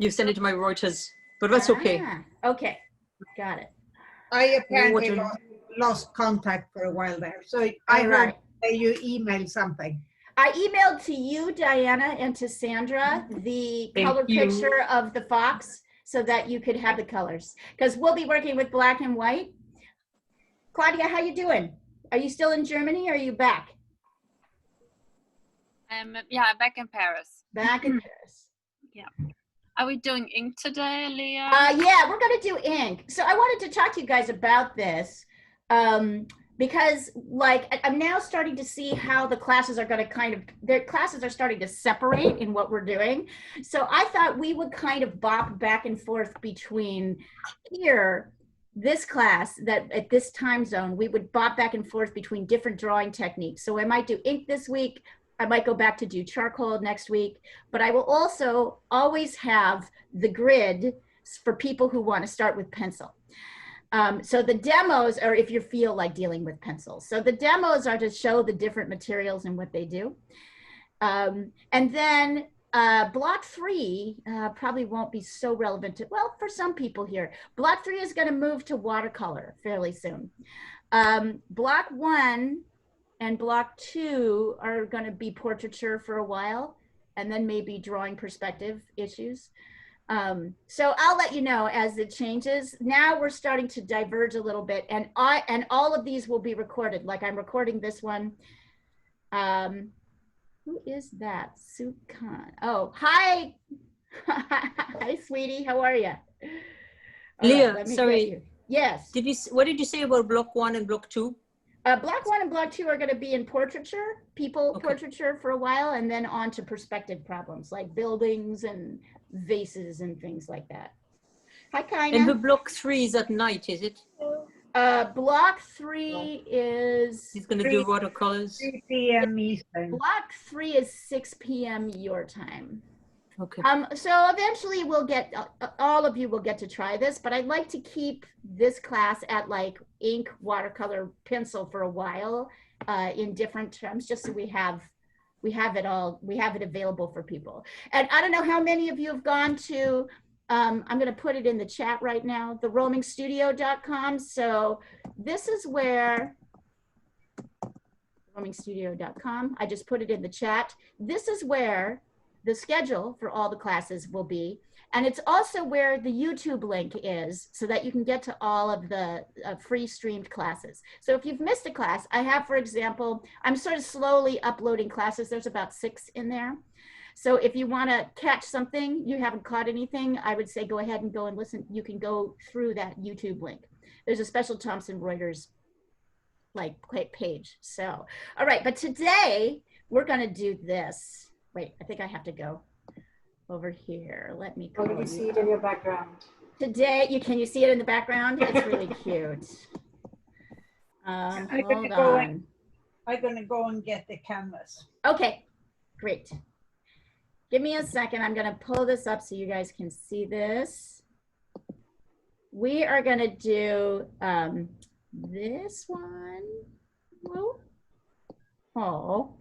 You sent it to my Reuters, but that's okay. Okay, got it. I apparently lost contact for a while there. So I heard you emailed something. I emailed to you, Diana, and to Sandra the color picture of the fox so that you could have the colors. Because we'll be working with black and white. Claudia, how you doing? Are you still in Germany or are you back? Yeah, I'm back in Paris. Back in Paris. Yeah. Are we doing ink today, Leah? Yeah, we're going to do ink. So I wanted to talk to you guys about this because, like, I'm now starting to see how the classes are going to their classes are starting to separate in what we're doing. So I thought we would kind of bop back and forth between here, this class that at this time zone, we would bop back and forth between different drawing techniques. So I might do ink this week. I might go back to do charcoal next week, but I will also always have the grid for people who want to start with pencil. So the demos are if you feel like dealing with pencils. So the demos are to show the different materials and what they do. And then block 3 probably won't be so relevant to, well, for some people here. Block 3 is going to move to watercolor fairly soon. Block 1 and block 2 are going to be portraiture for a while, and then maybe drawing perspective issues. So I'll let you know as it changes. Now we're starting to diverge a little bit, and all of these will be recorded. Like I'm recording this one. Who is that? Sue Khan. Oh, hi. Hi, sweetie. How are you? Leah, sorry. Yes. What did you say about block 1 and block 2? Block 1 and block 2 are going to be in portraiture, portraiture for a while, and then on to perspective problems like buildings and vases and things like that. Hi, Kaina. And the block 3 is at night, is it? Block 3 is... He's going to do watercolors. 3 p.m. Eastern. Block 3 is 6 p.m. your time. Okay. So eventually we'll get, all of you will get to try this, but I'd like to keep this class at like ink, watercolor, pencil for a while in different terms, just so we have it all, we have it available for people. And I don't know how many of you have gone to, I'm going to put it in the chat right now, theroamingstudio.com. So this is where, roamingstudio.com, I just put it in the chat. This is where the schedule for all the classes will be. And it's also where the YouTube link is so that you can get to all of the free streamed classes. So if you've missed a class, I have, for example, I'm sort of slowly uploading classes. There's about 6 in there. So if you want to catch something, you haven't caught anything, I would say go ahead and go and listen. You can go through that YouTube link. There's a special Thomson Reuters like page. So, all right, but today we're going to do this. Wait, I think I have to go over here. Let me go. Oh, you see it in your background. Today, can you see it in the background? It's really cute. Hold on. I'm going to go and get the canvas. Okay, great. Give me a second. I'm going to pull this up so you guys can see this. We are going to do this one. Whoa. Oh.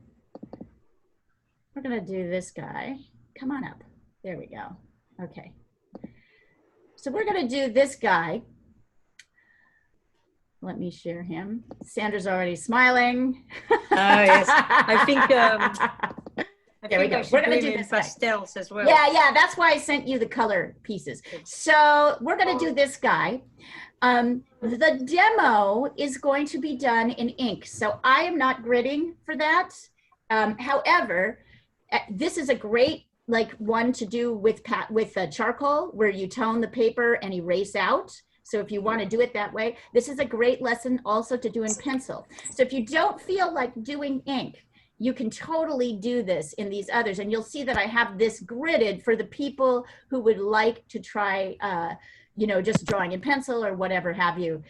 We're going to do this guy. Come on up. There we go. Okay. So we're going to do this guy. Let me share him. Sandra's already smiling. Yes. I think there we go. We're going to do this pastels as well. Yeah. That's why I sent you the color pieces. So we're going to do this guy. The demo is going to be done in ink. So I am not gridding for that. However, this is a great one to do with charcoal, where you tone the paper and erase out. So if you want to do it that way, this is a great lesson also to do in pencil. So if you don't feel like doing ink, you can totally do this in these others. And you'll see that I have this gridded for the people who would like to try, just drawing in pencil or whatever have you.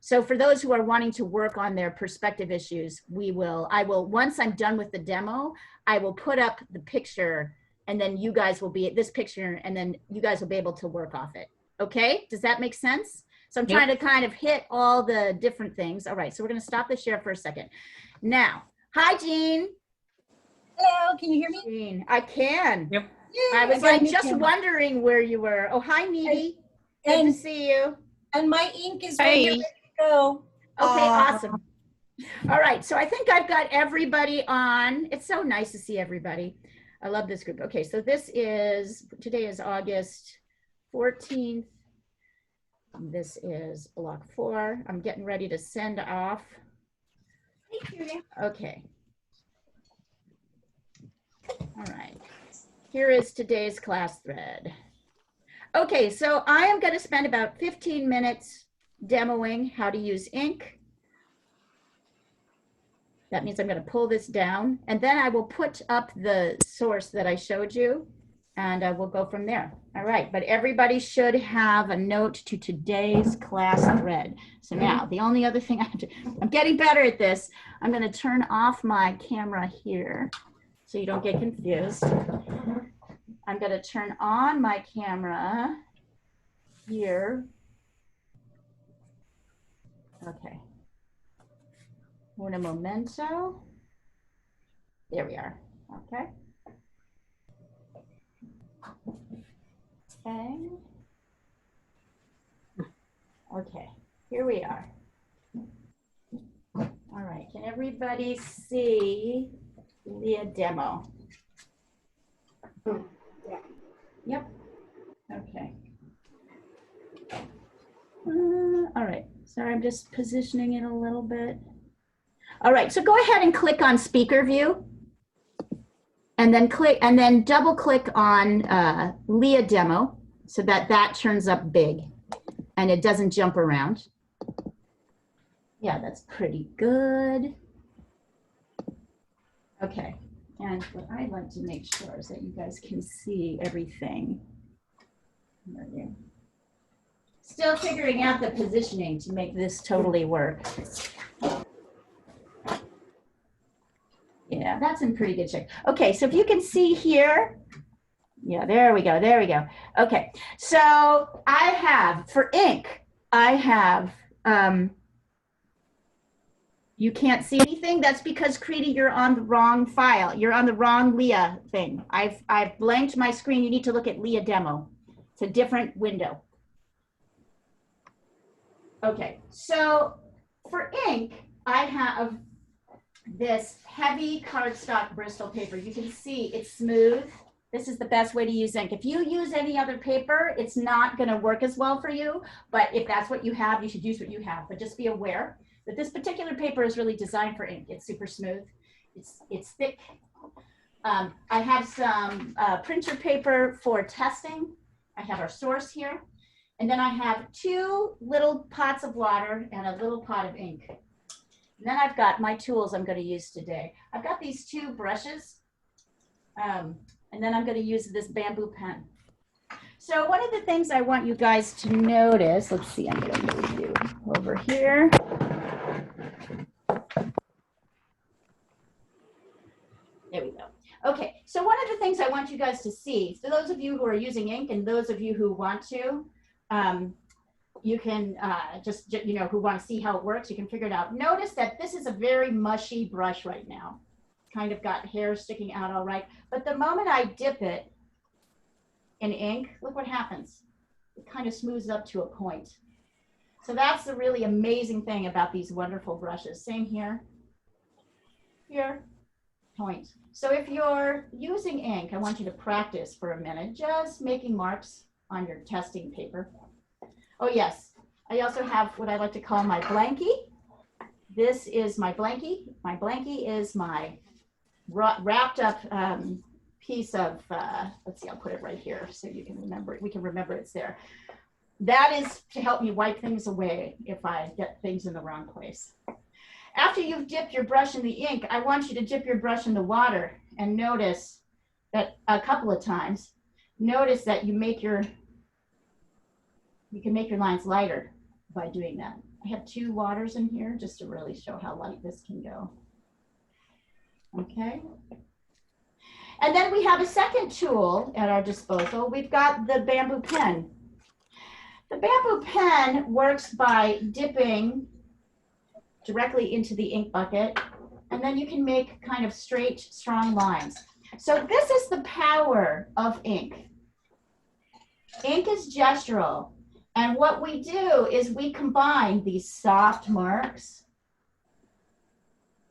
So for those who are wanting to work on their perspective issues, I will, once I'm done with the demo, I will put up the picture, and then you guys will be at this picture, and then you guys will be able to work off it. Okay, does that make sense? So I'm trying to kind of hit all the different things. All right, so we're gonna stop the share for a second. Now, hi, Jean. Hello, can you hear me? Jean, I can. Yep. I was again, like you just can- wondering where you were. Oh, hi, Needy. Good to And, see you. and my ink is Hey. ready to go. Okay, awesome. All right, so I think I've got everybody on. It's so nice to see everybody. I love this group. Okay, so today is August 14th. This is block 4. I'm getting ready to send off. Okay. All right. Here is today's class thread. Okay, so I am going to spend about 15 minutes demoing how to use ink. That means I'm going to pull this down, and then I will put up the source that I showed you, and we'll go from there. All right, but everybody should have a note to today's class thread. So now, the only other thing I have to, I'm getting better at this. I'm going to turn off my camera here so you don't get confused. I'm going to turn on my camera here. Okay. Un momento. There we are. Okay. Okay. Okay. Here we are. All right. Can everybody see the demo? Yep. Okay. All right. Sorry, I'm just positioning it a little bit. All right, so go ahead and click on speaker view, and then double click on Leah demo so that turns up big and it doesn't jump around. Yeah, that's pretty good. Okay, and what I'd like to make sure is that you guys can see everything. There you go. Still figuring out the positioning to make this totally work. Yeah, that's in pretty good shape. Okay, so if you can see here, yeah, there we go, there we go. Okay, so I have, for ink, I have, you can't see anything? That's because, Creedy, you're on the wrong file. You're on the wrong Leah thing. I've blanked my screen. You need to look at Leah demo. It's a different window. Okay, so for ink, I have this heavy cardstock Bristol paper. You can see it's smooth. This is the best way to use ink. If you use any other paper, it's not going to work as well for you. But if that's what you have, you should use what you have. But just be aware that this particular paper is really designed for ink. It's super smooth. It's thick. I have some printer paper for testing. I have our source here. And then I have 2 little pots of water and a little pot of ink. And then I've got my tools I'm going to use today. I've got these 2 brushes, and then I'm going to use this bamboo pen. So one of the things I want you guys to notice, let's see, I'm going to move you over here. There we go. Okay, so one of the things I want you guys to see, for those of you who are using ink and those of you who want to, you can just, you know, who want to see how it works, you can figure it out. Notice that this is a very mushy brush right now. Kind of got hair sticking out all right. But the moment I dip it in ink, look what happens. It kind of smooths up to a point. So that's the really amazing thing about these wonderful brushes. Same here. Here, point. So if you're using ink, I want you to practice for a minute, just making marks on your testing paper. Oh yes, I also have what I like to call my blankie. This is my blankie. My blankie is my wrapped up piece of, let's see, I'll put it right here so you can remember it. We can remember it's there. That is to help me wipe things away if I get things in the wrong place. After you've dipped your brush in the ink, I want you to dip your brush in the water and notice that a couple of times. Notice that you can make your lines lighter by doing that. I have 2 waters in here just to really show how light this can go. Okay. And then we have a second tool at our disposal. We've got the bamboo pen. The bamboo pen works by dipping directly into the ink bucket, and then you can make kind of straight, strong lines. So this is the power of ink. Ink is gestural. And what we do is we combine these soft marks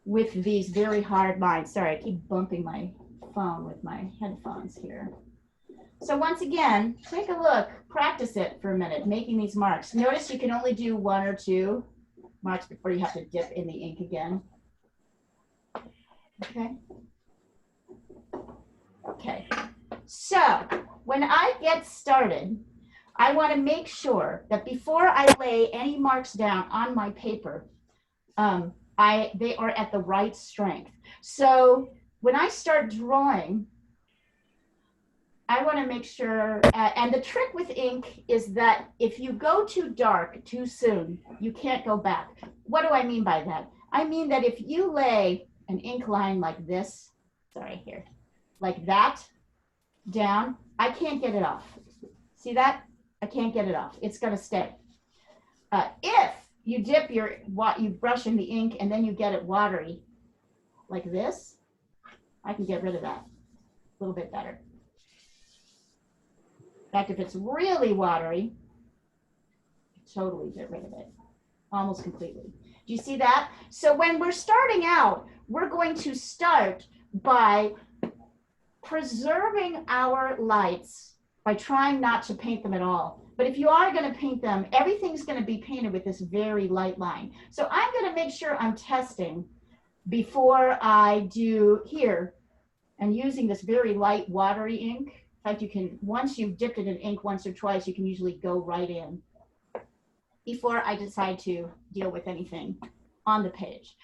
with these very hard lines. Sorry, I keep bumping my phone with my headphones here. So once again, take a look, practice it for a minute, making these marks. Notice you can only do 1 or 2 marks before you have to dip in the ink again. Okay. Okay. So when I get started, I want to make sure that before I lay any marks down on my paper, they are at the right strength. So when I start drawing, I want to make sure, and the trick with ink is that if you go too dark too soon, you can't go back. What do I mean by that? I mean that if you lay an ink line like this, sorry, here, like that down, I can't get it off. See that? I can't get it off. It's going to stay. If you dip you brush in the ink and then you get it watery like this, I can get rid of that a little bit better. In fact, if it's really watery, totally get rid of it, almost completely. Do you see that? So when we're starting out, we're going to start by preserving our lights by trying not to paint them at all. But if you are going to paint them, everything's going to be painted with this very light line. So I'm going to make sure I'm testing before I do here and using this very light watery ink. In fact, you can, once you've dipped it in ink once or twice, you can usually go right in before I decide to deal with anything on the page.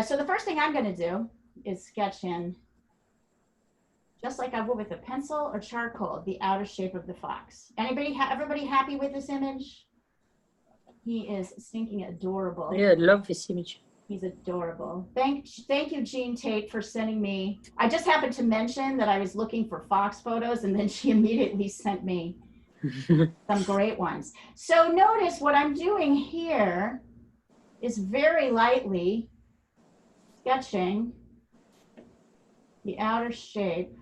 So the first thing I'm going to do is sketch in, just like I would with a pencil or charcoal, the outer shape of the fox. Everybody happy with this image? He is stinking adorable. Yeah, I love this image. He's adorable. Thank you, Jean Tate, for sending me. I just happened to mention that I was looking for fox photos, and then she immediately sent me some great ones. So notice what I'm doing here is very lightly sketching the outer shape.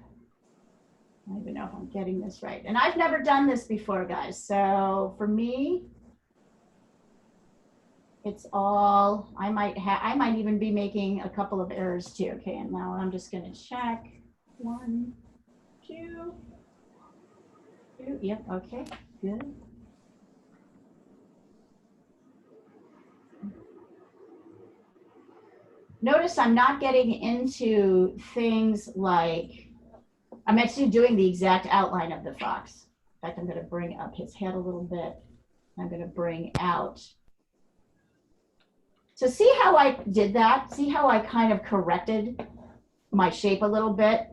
I don't even know if I'm getting this right. And I've never done this before, guys. So for me, it's all, I might even be making a couple of errors too. Okay, and now I'm just going to check. 1, 2, 2. Yep, okay, good. Notice I'm not getting into things like, I'm actually doing the exact outline of the fox. In fact, I'm going to bring up his head a little bit. I'm going to bring out. So see how I did that? See how I kind of corrected my shape a little bit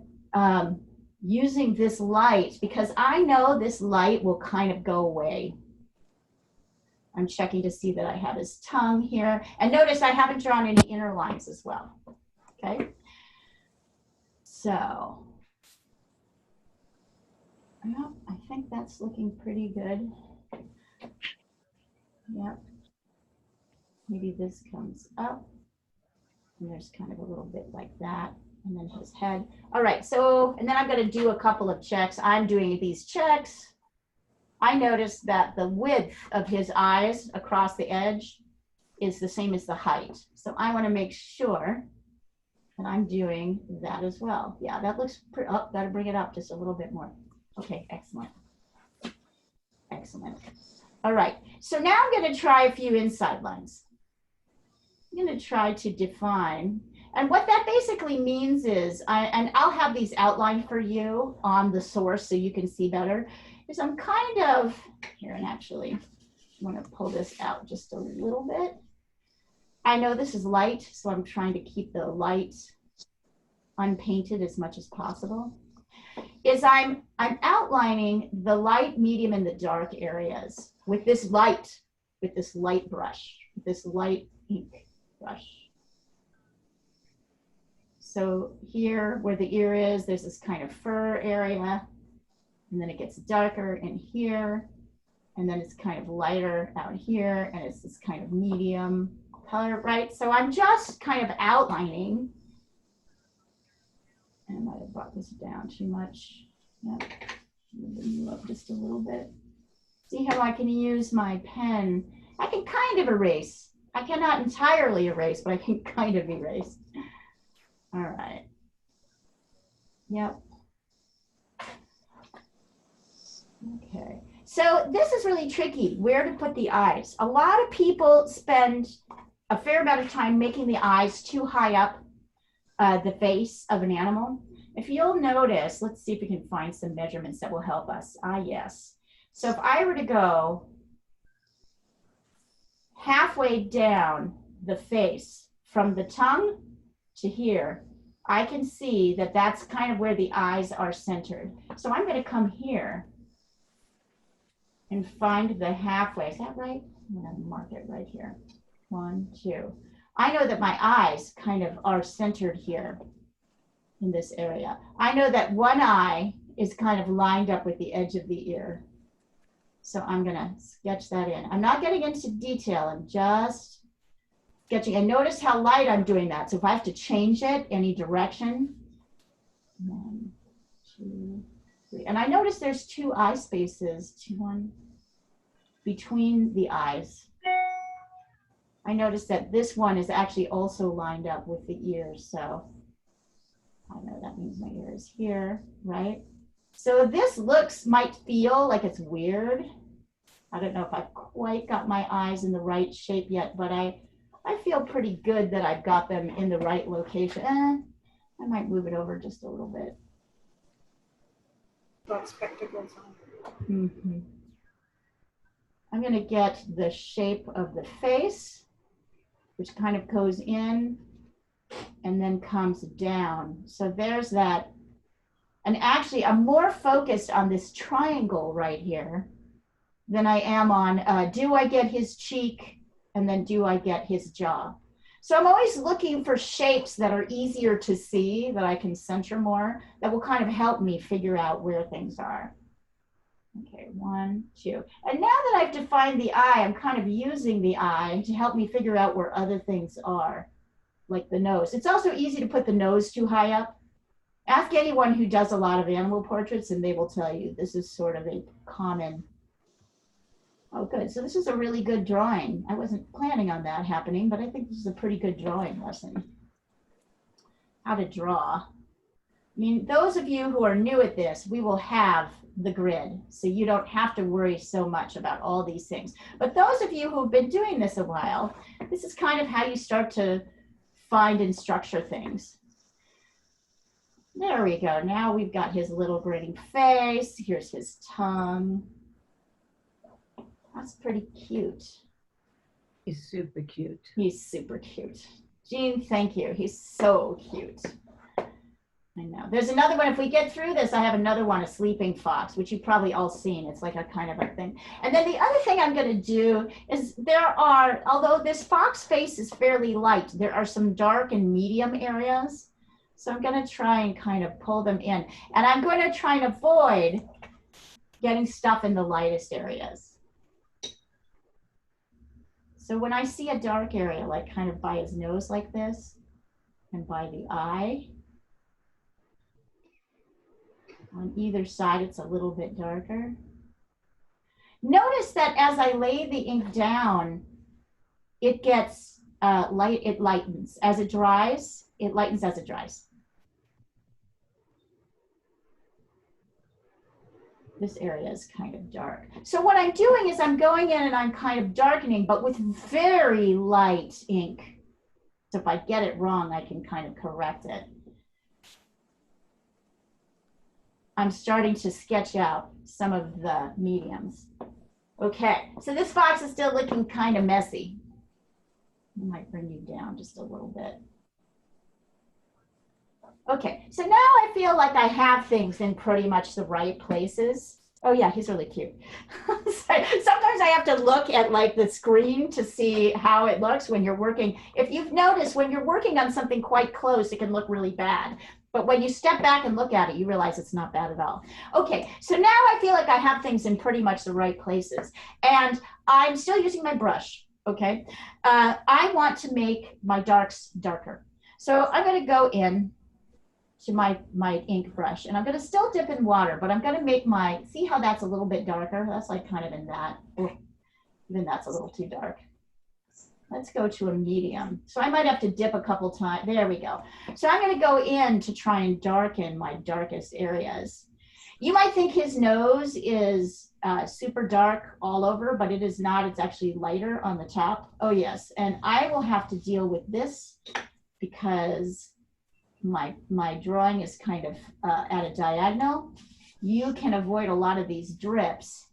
using this light, because I know this light will kind of go away. I'm checking to see that I have his tongue here. And notice I haven't drawn any inner lines as well. Okay. So. Well, I think that's looking pretty good. Yep. Maybe this comes up. And there's kind of a little bit like that. And then his head. All right, so, and then I'm going to do a couple of checks. I'm doing these checks. I noticed that the width of his eyes across the edge is the same as the height. So I want to make sure that I'm doing that as well. Yeah, that looks pretty, oh, got to bring it up just a little bit more. Okay, excellent. Excellent. All right, so now I'm going to try a few inside lines. I'm going to try to define, and what that basically means is, and I'll have these outlined for you on the source so you can see better, is I'm kind of, here, and actually, I want to pull this out just a little bit. I know this is light, so I'm trying to keep the light unpainted as much as possible. Is I'm outlining the light, medium, and the dark areas with this light brush, this light ink brush. So here where the ear is, there's this kind of fur area, and then it gets darker in here, and then it's kind of lighter out here, and it's this kind of medium color, right? So I'm just kind of outlining I might have brought this down too much. Yep. Move up just a little bit. See how I can use my pen? I can kind of erase. I cannot entirely erase, but I can kind of erase. All right. Yep. Okay. So this is really tricky, where to put the eyes. A lot of people spend a fair amount of time making the eyes too high up the face of an animal. If you'll notice, let's see if we can find some measurements that will help us. Yes. So if I were to go halfway down the face from the tongue to here, I can see that that's kind of where the eyes are centered. So I'm going to come here and find the halfway. Is that right? I'm going to mark it right here. 1, 2. I know that my eyes kind of are centered here in this area. I know that one eye is kind of lined up with the edge of the ear. So I'm going to sketch that in. I'm not getting into detail. I'm just sketching. And notice how light I'm doing that. So if I have to change it any direction, 1, 2, 3. And I notice there's 2 eye spaces, 2, 1, between the eyes. I notice that this one is actually also lined up with the ears. So I know that means my ear is here, right? So this might feel like it's weird. I don't know if I've quite got my eyes in the right shape yet, but I feel pretty good that I've got them in the right location. I might move it over just a little bit. Got spectacles on. Mm-hmm. I'm going to get the shape of the face, which kind of goes in and then comes down. So there's that. And actually, I'm more focused on this triangle right here than I am on, do I get his cheek and then do I get his jaw? So I'm always looking for shapes that are easier to see, that I can center more, that will kind of help me figure out where things are. Okay, 1, 2. And now that I've defined the eye, I'm kind of using the eye to help me figure out where other things are, like the nose. It's also easy to put the nose too high up. Ask anyone who does a lot of animal portraits and they will tell you this is sort of a common. Oh, good. So this is a really good drawing. I wasn't planning on that happening, but I think this is a pretty good drawing lesson. How to draw. I mean, those of you who are new at this, we will have the grid, so you don't have to worry so much about all these things. But those of you who have been doing this a while, this is kind of how you start to find and structure things. There we go. Now we've got his little grinning face. Here's his tongue. That's pretty cute. He's super cute. He's super cute. Jean, thank you. He's so cute. I know. There's another one. If we get through this, I have another one, a sleeping fox, which you've probably all seen. It's like a kind of a thing. And then the other thing I'm going to do is although this fox face is fairly light, there are some dark and medium areas. So I'm going to try and kind of pull them in. And I'm going to try and avoid getting stuff in the lightest areas. So when I see a dark area, like kind of by his nose like this, and by the eye, on either side, it's a little bit darker. Notice that as I lay the ink down, it gets light, it lightens. As it dries, it lightens as it dries. This area is kind of dark. So what I'm doing is I'm going in and I'm kind of darkening, but with very light ink. So if I get it wrong, I can kind of correct it. I'm starting to sketch out some of the mediums. Okay, so this fox is still looking kind of messy. I might bring you down just a little bit. Okay, so now I feel like I have things in pretty much the right places. Oh yeah, he's really cute. Sometimes I have to look at like the screen to see how it looks when you're working. If you've noticed, when you're working on something quite close, it can look really bad. But when you step back and look at it, you realize it's not bad at all. Okay, so now I feel like I have things in pretty much the right places. And I'm still using my brush, okay? I want to make my darks darker. So I'm gonna go in to my ink brush. And I'm gonna still dip in water, but I'm gonna make my, see how that's a little bit darker? That's like kind of in that, oh, even that's a little too dark. Let's go to a medium. So I might have to dip a couple times. There we go. So I'm gonna go in to try and darken my darkest areas. You might think his nose is super dark all over, but it is not. It's actually lighter on the top. Oh yes, and I will have to deal with this because my drawing is kind of at a diagonal. You can avoid a lot of these drips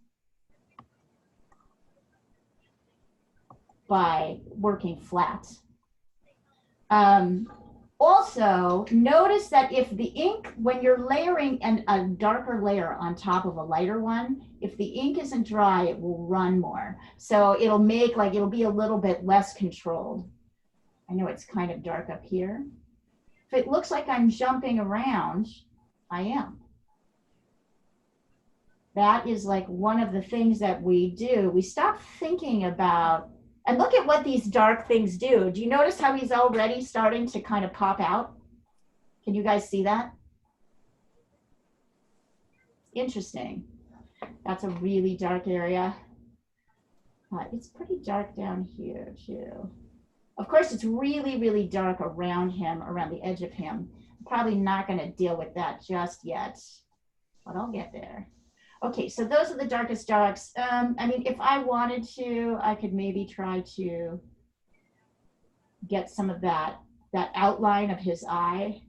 by working flat. Also, notice that if the ink, when you're layering a darker layer on top of a lighter one, if the ink isn't dry, it will run more. So it'll make like, it'll be a little bit less controlled. I know it's kind of dark up here. If it looks like I'm jumping around, I am. That is like one of the things that we do. We stop thinking about, and look at what these dark things do. Do you notice how he's already starting to kind of pop out? Can you guys see that? Interesting. That's a really dark area. It's pretty dark down here too. Of course, it's really, really dark around him, around the edge of him. I'm probably not going to deal with that just yet, but I'll get there. Okay, so those are the darkest darks. I mean, if I wanted to, I could maybe try to get some of that outline of his eye.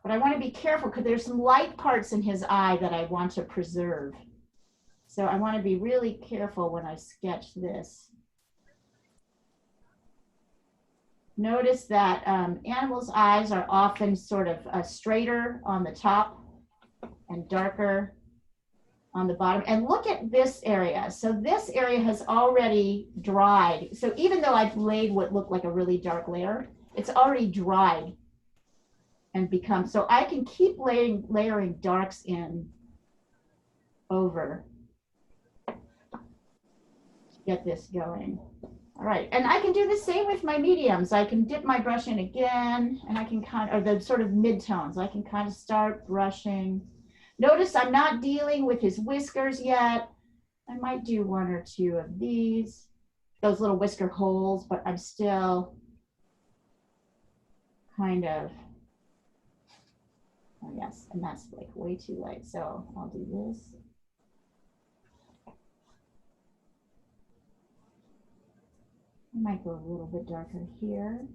But I want to be careful because there's some light parts in his eye that I want to preserve. So I want to be really careful when I sketch this. Notice that animals' eyes are often sort of straighter on the top and darker on the bottom. And look at this area. So this area has already dried. So even though I've laid what looked like a really dark layer, it's already dried and become, so I can keep layering darks in over to get this going. All right, and I can do the same with my mediums. I can dip my brush in again, and I can kind of, or the sort of midtones, I can kind of start brushing. Notice I'm not dealing with his whiskers yet. I might do one or two of these, those little whisker holes, but I'm still kind of, oh yes, and that's like way too light. So I'll do this. I might go a little bit darker here.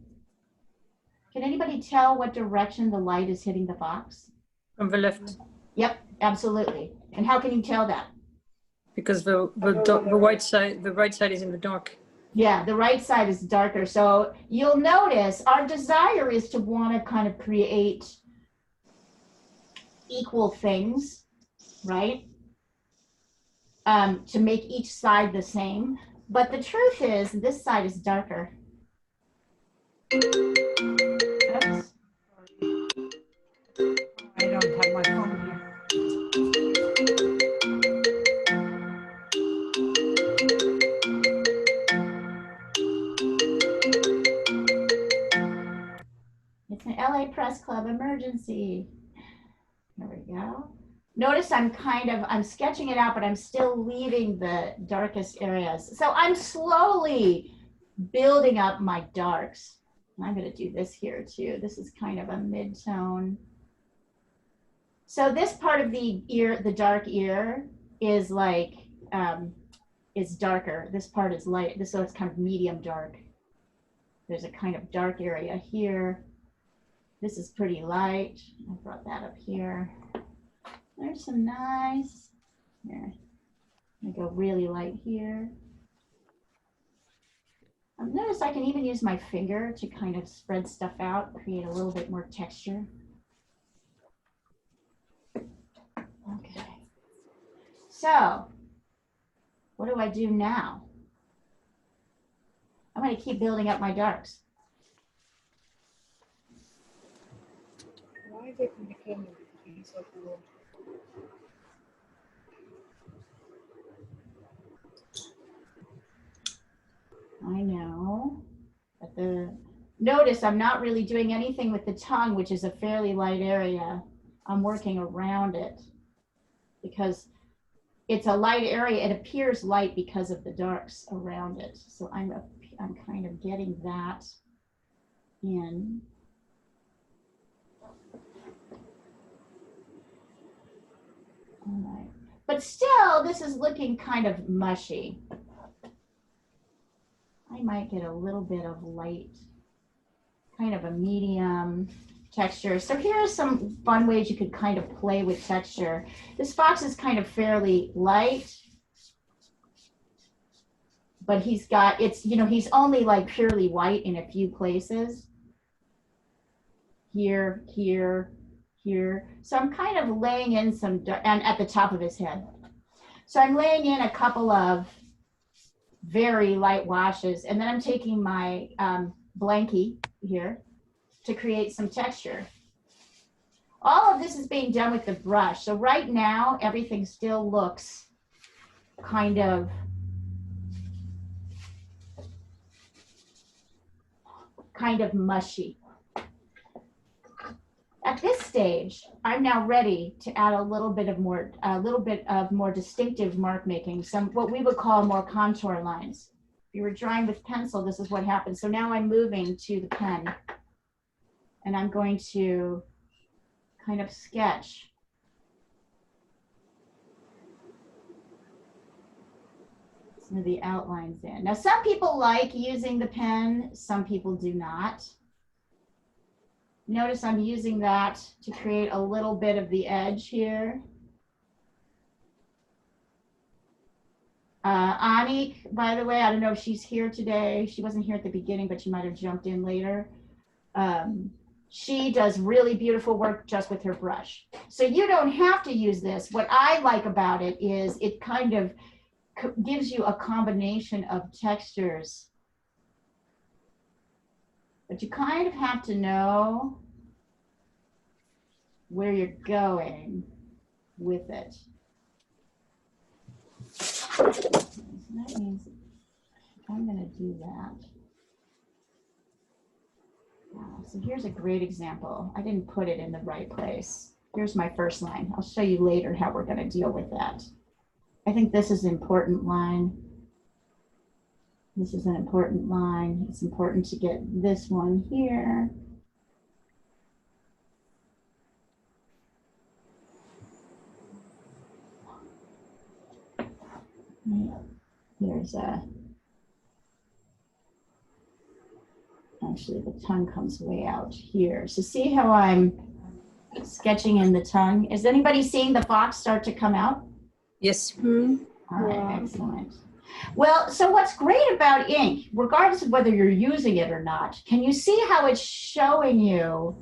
Can anybody tell what direction the light is hitting the box? From the left. Yep, absolutely. And how can you tell that? Because the right side is in the dark. Yeah, the right side is darker. So you'll notice our desire is to want to kind of create equal things, right? To make each side the same. But the truth is, this side is darker. Oops. I don't have my phone here. It's an LA Press Club emergency. There we go. Notice I'm sketching it out, but I'm still leaving the darkest areas. So I'm slowly building up my darks. And I'm going to do this here too. This is kind of a mid-tone. So this part of the ear, the dark ear, is like, is darker. This part is light. So it's kind of medium dark. There's a kind of dark area here. This is pretty light. I brought that up here. There's some nice, here. I go really light here. Notice I can even use my finger to kind of spread stuff out, create a little bit more texture. Okay. So, what do I do now? I'm going to keep building up my darks. Why did it become so cool? I know, but notice I'm not really doing anything with the tongue, which is a fairly light area. I'm working around it because it's a light area. It appears light because of the darks around it. So I'm kind of getting that in. All right. But still, this is looking kind of mushy. I might get a little bit of light, kind of a medium texture. So here are some fun ways you could kind of play with texture. This fox is kind of fairly light, but he's got, it's, you know, he's only like purely white in a few places. Here, here, here. So I'm kind of laying in some, and at the top of his head. So I'm laying in a couple of very light washes, and then I'm taking my blankie here to create some texture. All of this is being done with the brush. So right now, everything still looks kind of mushy. At this stage, I'm now ready to add a little bit of more distinctive mark making, some what we would call more contour lines. If you were drawing with pencil, this is what happens. So now I'm moving to the pen, and I'm going to kind of sketch some of the outlines in. Now, some people like using the pen, some people do not. Notice I'm using that to create a little bit of the edge here. Anik, by the way, I don't know if she's here today. She wasn't here at the beginning, but she might have jumped in later. She does really beautiful work just with her brush. So you don't have to use this. What I like about it is it kind of gives you a combination of textures. But you kind of have to know where you're going with it. So that means I'm going to do that. So here's a great example. I didn't put it in the right place. Here's my first line. I'll show you later how we're going to deal with that. I think this is an important line. This is an important line. It's important to get this one here. There's a, actually the tongue comes way out here. So see how I'm sketching in the tongue? Is anybody seeing the fox start to come out? Yes. All right, excellent. Well, so what's great about ink, regardless of whether you're using it or not, can you see how it's showing you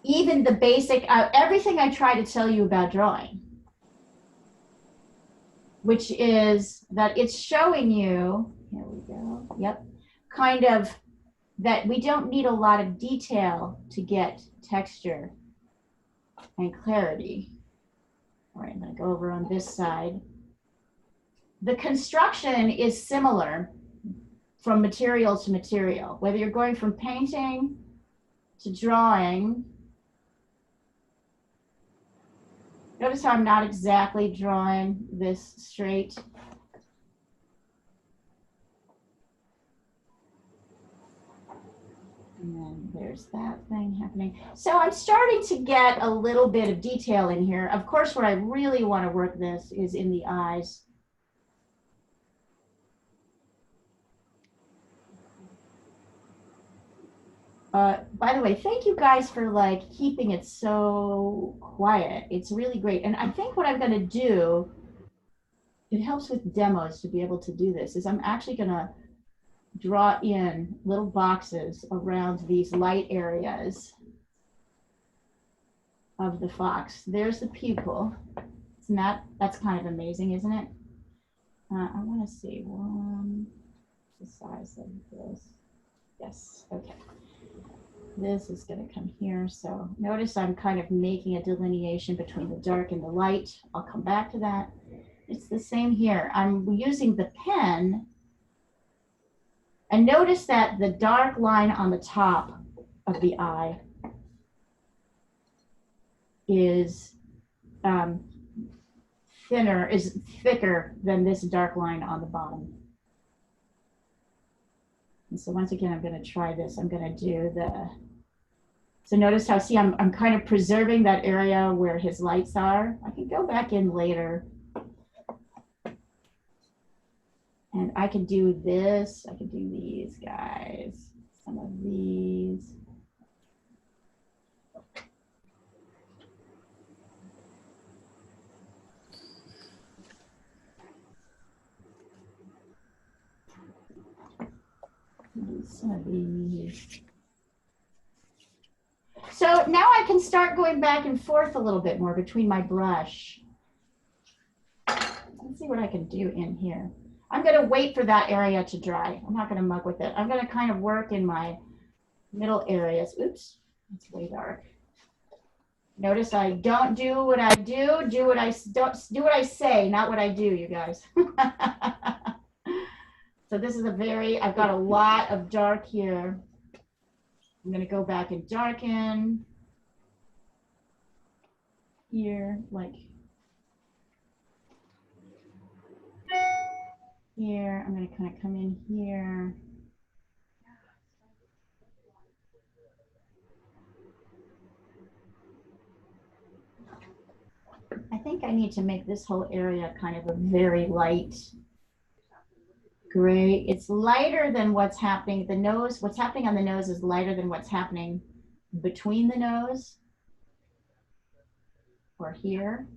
even the basic, everything I try to tell you about drawing, which is that it's showing you, here we go, yep, kind of that we don't need a lot of detail to get texture and clarity. All right, I'm gonna go over on this side. The construction is similar from material to material, whether you're going from painting to drawing. Notice how I'm not exactly drawing this straight. And then there's that thing happening. So I'm starting to get a little bit of detail in here. Of course, where I really want to work this is in the eyes. By the way, thank you guys for like keeping it so quiet. It's really great. And I think what I'm going to do, it helps with demos to be able to do this, is I'm actually going to draw in little boxes around these light areas of the fox. There's the pupil. Isn't that's kind of amazing, isn't it? I want to see the size of this. Yes, okay. This is going to come here. So notice I'm kind of making a delineation between the dark and the light. I'll come back to that. It's the same here. I'm using the pen And notice that the dark line on the top of the eye is thicker than this dark line on the bottom. And so once again, I'm going to try this. I'm going to do so notice how, see, I'm kind of preserving that area where his lights are. I can go back in later. And I can do this. I can do these guys, some of these. Some of these. So now I can start going back and forth a little bit more between my brush. Let's see what I can do in here. I'm going to wait for that area to dry. I'm not going to muck with it. I'm going to kind of work in my middle areas. Oops, it's way dark. Notice I don't do what I do. Do what I say, not what I do, you guys. So this is I've got a lot of dark here. I'm going to go back and darken here, like here. I'm going to kind of come in here. I think I need to make this whole area kind of a very light gray. It's lighter than what's happening. The nose, what's happening on the nose is lighter than what's happening between the nose or here.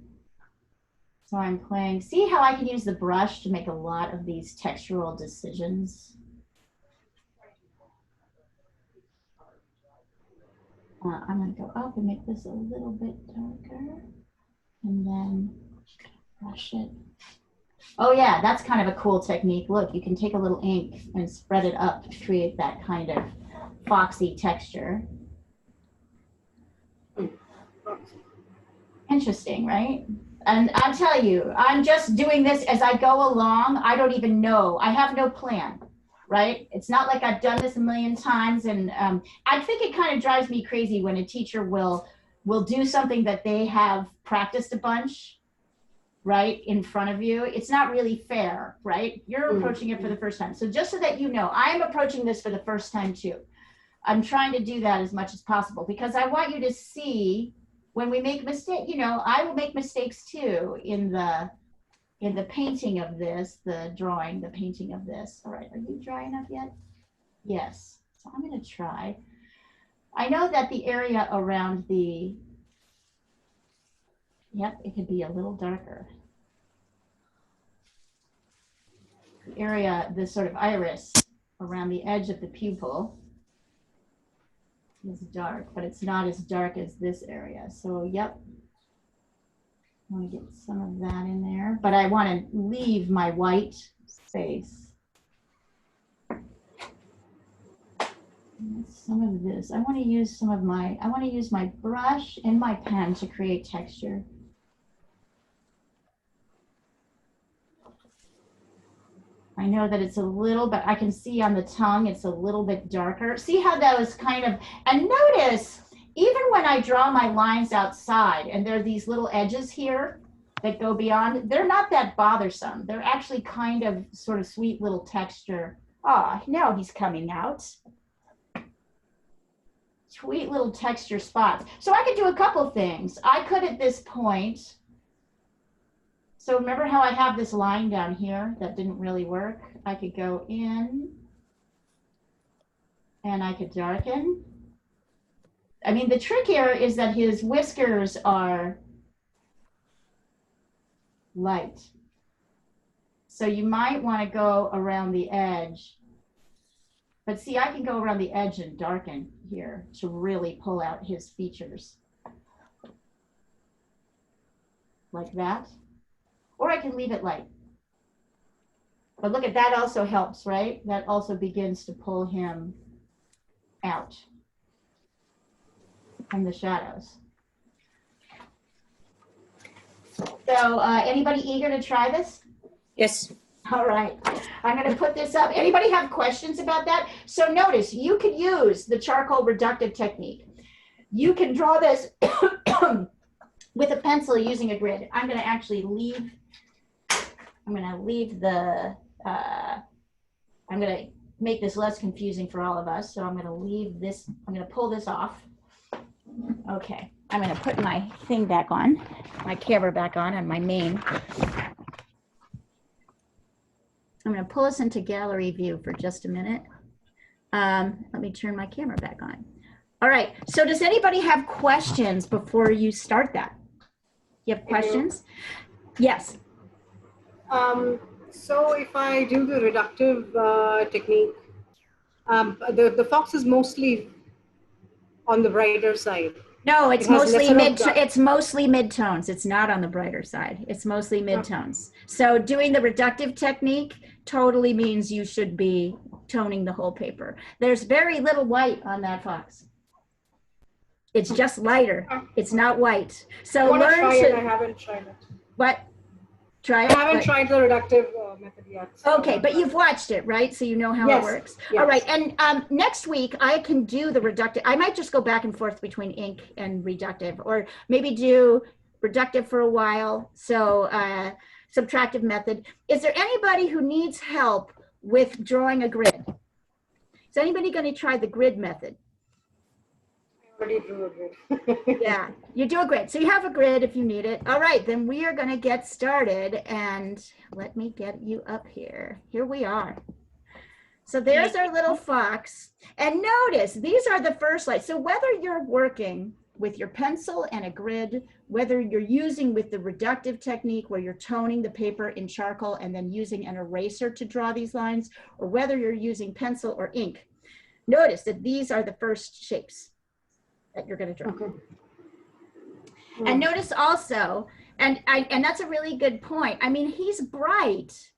So I'm playing, see how I can use the brush to make a lot of these textural decisions. I'm going to go up and make this a little bit darker and then brush it. Oh yeah, that's kind of a cool technique. Look, you can take a little ink and spread it up to create that kind of foxy texture. Interesting, right? And I'll tell you, I'm just doing this as I go along. I don't even know. I have no plan, right? It's not like I've done this a million times. And I think it kind of drives me crazy when a teacher will do something that they have practiced a bunch, right, in front of you. It's not really fair, right? You're approaching it for the first time. So just so that you know, I am approaching this for the first time too. I'm trying to do that as much as possible because I want you to see when we make mistakes, you know, I will make mistakes too in the painting of this, the drawing, the painting of this. All right, are you dry enough yet? Yes, so I'm gonna try. I know that the area around yep, it could be a little darker. The area, this sort of iris around the edge of the pupil is dark, but it's not as dark as this area. So, yep, I want to get some of that in there, but I want to leave my white space. Some of this, I want to use my brush and my pen to create texture. I know that it's a little, but I can see on the tongue, it's a little bit darker. See how that was kind of, and notice, even when I draw my lines outside and there are these little edges here that go beyond, they're not that bothersome. They're actually kind of sort of sweet little texture. Ah, now he's coming out. Sweet little texture spots. So I could do a couple things. I could at this point, so remember how I have this line down here that didn't really work? I could go in and I could darken. I mean, the trick here is that his whiskers are light. So you might want to go around the edge. But see, I can go around the edge and darken here to really pull out his features. Like that. Or I can leave it light. But look at that, also helps, right? That also begins to pull him out from the shadows. So anybody eager to try this? Yes. All right, I'm going to put this up. Anybody have questions about that? So notice you could use the charcoal reductive technique. You can draw this with a pencil using a grid. I'm going to actually leave. I'm going to leave the. I'm going to make this less confusing for all of us. So I'm going to leave this. I'm going to pull this off. Okay, I'm going to put my thing back on, my camera back on my main. I'm going to pull us into gallery view for just a minute. Let me turn my camera back on. All right, so does anybody have questions before you start that? You have questions? Yes. So if I do the reductive technique, the fox is mostly on the brighter side. No, it's mostly it's mostly midtones. It's not on the brighter side. It's mostly midtones. So doing the reductive technique totally means you should be toning the whole paper. There's very little white on that fox. It's just lighter. It's not white. So I haven't tried it. What? Try it? I haven't tried the reductive method yet. So okay, but you've watched it, right? So you know how it works. Yes. All right, and next week I can do the reductive. I might just go back and forth between ink and reductive, or maybe do reductive for a while. So subtractive method. Is there anybody who needs help with drawing a grid? Is anybody going to try the grid method? I already drew a grid. Yeah, you do a grid. So you have a grid if you need it. All right, then we are going to get started, and let me get you up here. Here we are. So there's our little fox. And notice, these are the first lights. So whether you're working with your pencil and a grid, whether you're using with the reductive technique where you're toning the paper in charcoal and then using an eraser to draw these lines, or whether you're using pencil or ink, notice that these are the first shapes that you're going to draw. Okay. And notice also, and that's a really good point. I mean, he's bright,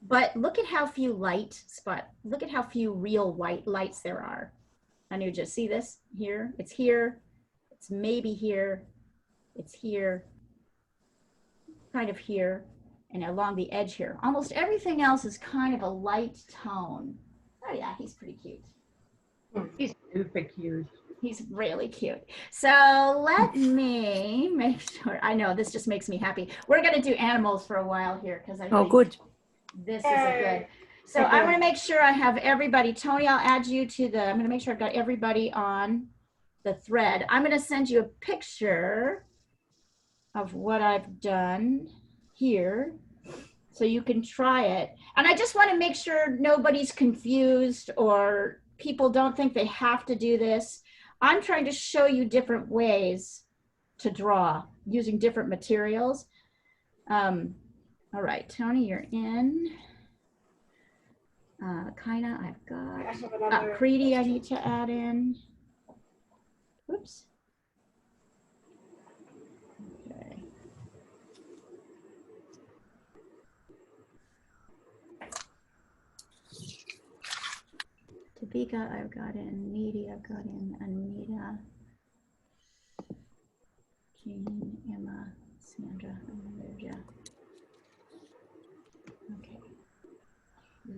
but look at how few look at how few real white lights there are. Anuja, see this here? It's here, it's maybe here, it's here, kind of here, and along the edge here. Almost everything else is kind of a light tone. Oh yeah, he's pretty cute. He's super cute. He's really cute. So let me make sure. I know this just makes me happy. We're going to do animals for a while here because I think good. This is a good. So I'm going to make sure I have everybody. Tony, I'll add you to the. I'm going to make sure I've got everybody on the thread. I'm going to send you a picture of what I've done here so you can try it. And I just want to make sure nobody's confused or people don't think they have to do this. I'm trying to show you different ways to draw using different materials. All right, Tony, you're in. Kaina, I've got. Preeti, I need to add in. Oops. Okay. Tabika, I've got in. Needy, I've got in. Anita. Jean, Emma, Sandra, Olivia. Okay.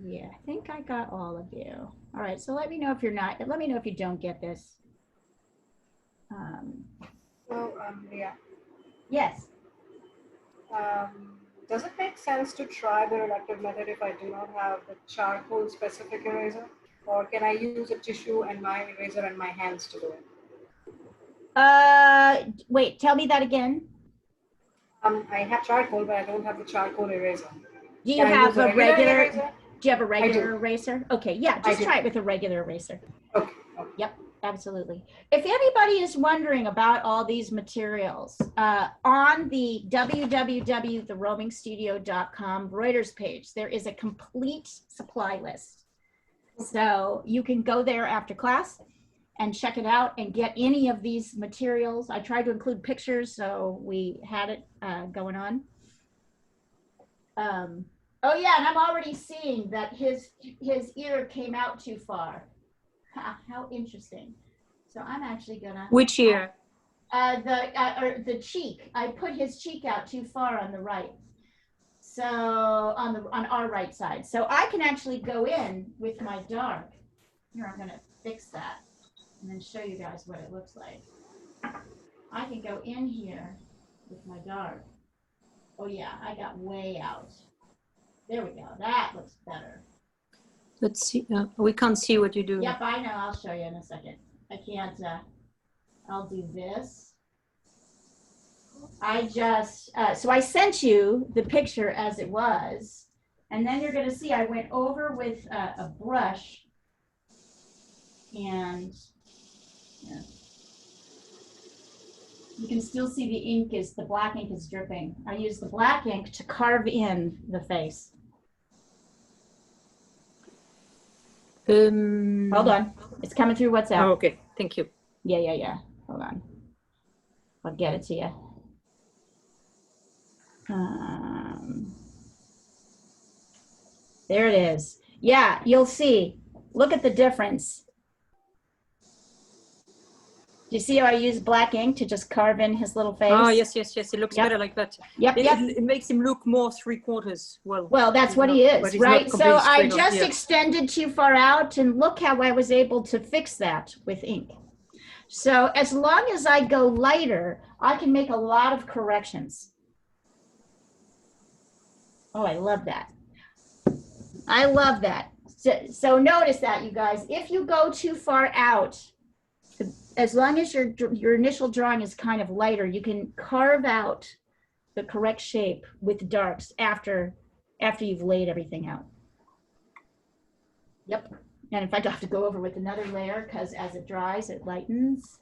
Yeah, I think I got all of you. All right, so let me know if you're not. Let me know if you don't get this. Yeah. Yes. Does it make sense to try the reductive method if I do not have the charcoal specific eraser? Or can I use a tissue and my eraser and my hands to do it? Wait, tell me that again. I have charcoal, but I don't have the charcoal eraser. Do you have a regular eraser? Do you have a regular eraser? Okay, yeah, just try it with a regular eraser. Okay. Yep, absolutely. If anybody is wondering about all these materials, on the www.theroamingstudio.com Reuters page, there is a complete supply list. So you can go there after class and check it out and get any of these materials. I tried to include pictures, so we had it going on. Oh yeah, and I'm already seeing that his ear came out too far. How interesting. So I'm actually gonna. Which ear? The cheek. I put his cheek out too far on the right. So on our right side. So I can actually go in with my dark. Here, I'm gonna fix that and then show you guys what it looks like. I can go in here with my dark. Oh yeah, I got way out. There we go. That looks better. Let's see. We can't see what you do. Yep, I know. I'll show you in a second. I can't. I'll do this. I just, so I sent you the picture as it was, and then you're going to see I went over with a brush, and yeah, you can still see the ink is, the black ink is dripping. I used the black ink to carve in the face. Hold on. It's coming through WhatsApp. Oh, okay. Thank you. Yeah. Hold on. I'll get it to you. There it is. Yeah, you'll see. Look at the difference. Do you see how I use black ink to just carve in his little face? Oh, yes. It looks Yep. better like that. Yep. It makes him look more three-quarters. Well, that's what he but is, he's not right? So completely I straight on, just yeah. extended too far out, and look how I was able to fix that with ink. So as long as I go lighter, I can make a lot of corrections. Oh, I love that. I love that. So notice that, you guys. If you go too far out, as long as your initial drawing is kind of lighter, you can carve out the correct shape with darks after you've laid everything out. Yep. And in fact, I'll have to go over with another layer because as it dries, it lightens.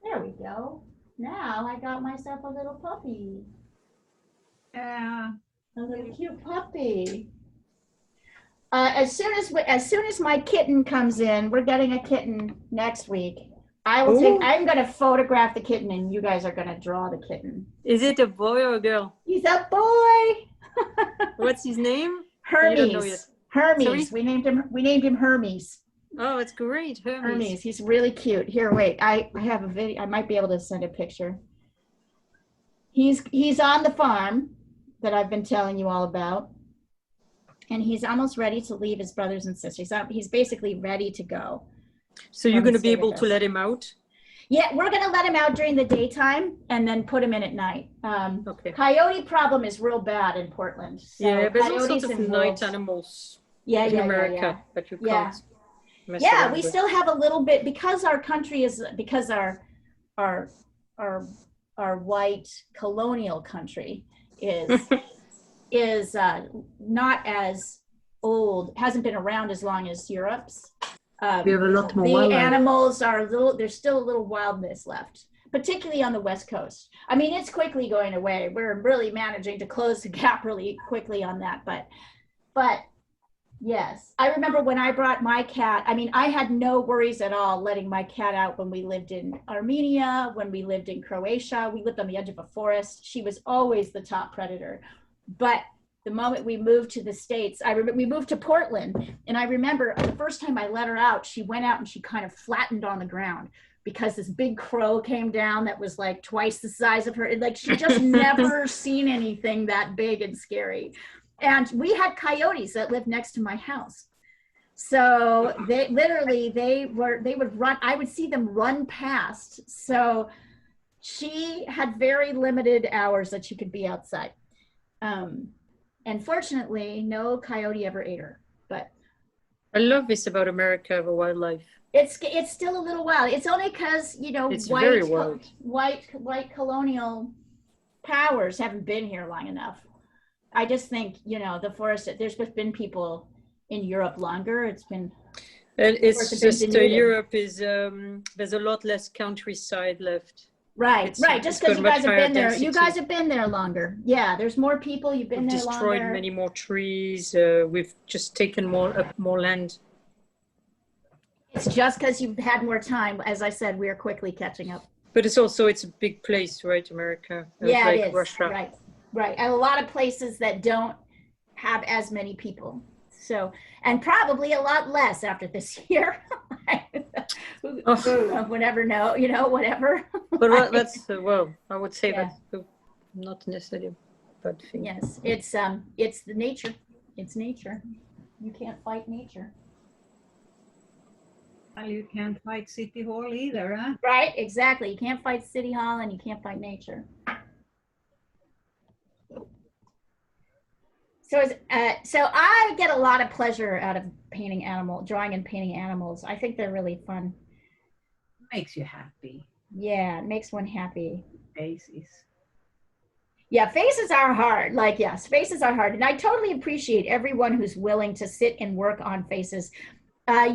There we go. Now I got myself a little puppy. Yeah. A little cute puppy. As soon as my kitten comes in, we're getting a kitten next week. I'm going to photograph the kitten, and you guys are going to draw the kitten. Is it a boy or a girl? He's a boy. What's his name? You don't know yet. Hermes. Sorry? We named him Hermes. Oh, it's great. Hermes. He's really cute. Here, wait. I have a video. I might be able to send a picture. He's on the farm that I've been telling you all about, and he's almost ready to leave his brothers and sisters. He's basically ready to go. So you're going to stay be with able to us. let him out? Yeah, we're going to let him out during the daytime and then put him in at night. Okay. Coyote problem is real bad in Portland. So Yeah, there's all coyotes sorts of and night wolves. animals Yeah, in yeah, America yeah. that you Yeah. can't mess Yeah, around we with. still have a little bit because our country is because our white colonial country is not as old, hasn't been around as long as Europe's. We have a lot more The wildlife. animals are there's still a little wildness left, particularly on the West Coast. I mean, it's quickly going away. We're really managing to close the gap really quickly on that, but yes, I remember when I brought my cat, I mean, I had no worries at all letting my cat out when we lived in Armenia, when we lived in Croatia. We lived on the edge of a forest. She was always the top predator. But the moment we moved to the States, we moved to Portland, and I remember the first time I let her out, she went out and she kind of flattened on the ground because this big crow came down that was like twice the size of her. Like she just never seen anything that big and scary. And we had coyotes that lived next to my house. So they would run, I would see them run past. So she had very limited hours that she could be outside. And fortunately, no coyote ever ate her, but I love this about America, the wildlife. it's still a little wild. It's only because, you know, It's very wild. white colonial powers haven't been here long enough. I just think, you know, the forest, there's been people in Europe longer. It's been, And course, it's it's been just denuded. Europe is, there's a lot less countryside left. right. Just it's because got you much guys have higher been there. You density. guys have been there longer. Yeah, there's more people. You've been We've there destroyed longer. many more trees. We've just taken up more land. It's just because you've had more time. As I said, we are quickly catching up. But it's a big place, right, America? Yeah, like it is. Russia. Right. And a lot of places that don't have as many people. So, and probably a lot less after this year. Oh, whatever, no, you know, whatever. but that's well, I would say Yeah. that's not necessarily a bad thing. Yes, it's the nature. It's nature. You can't fight nature. Well, you can't fight City Hall either, huh? Right, exactly. You can't fight City Hall and you can't fight nature. So I get a lot of pleasure out of drawing and painting animals. I think they're really fun. Makes you happy. Yeah, it makes one happy. Faces. Yeah, faces are hard. Like, yes, faces are hard. And I totally appreciate everyone who's willing to sit and work on faces.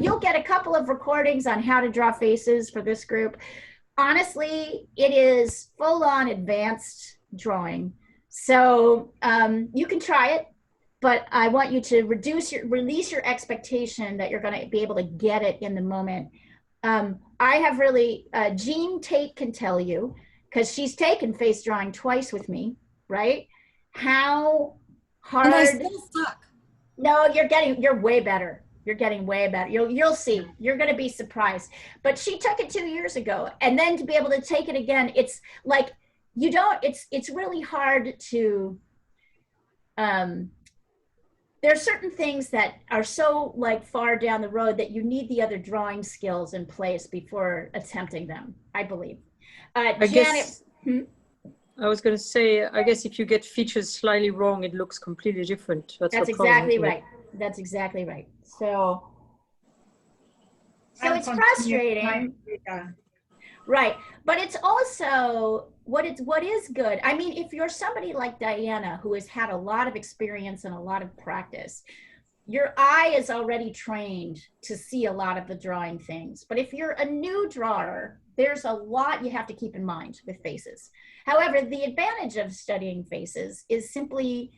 You'll get a couple of recordings on how to draw faces for this group. Honestly, it is full-on advanced drawing. So you can try it, but I want you to release your expectation that you're going to be able to get it in the moment. I have really, Jean Tate can tell you, because she's taken face drawing twice with me, right? How hard. And I still suck. No, you're way better. You're getting way better. You'll see. You're going to be surprised. But she took it 2 years ago, and then to be able to take it again, it's like it's really hard to. There are certain things that are so like far down the road that you need the other drawing skills in place before attempting them, I believe. I Janet, guess I was going to say, I guess if you get features slightly wrong, it looks completely different. That's the problem, exactly isn't it? right. That's exactly right. So I'll it's continue frustrating. trying to, Right. But it's also what is good. I mean, if you're somebody like Diana, who has had a lot of experience and a lot of practice, your eye is already trained to see a lot of the drawing things. But if you're a new drawer, there's a lot you have to keep in mind with faces. However, the advantage of studying faces is simply,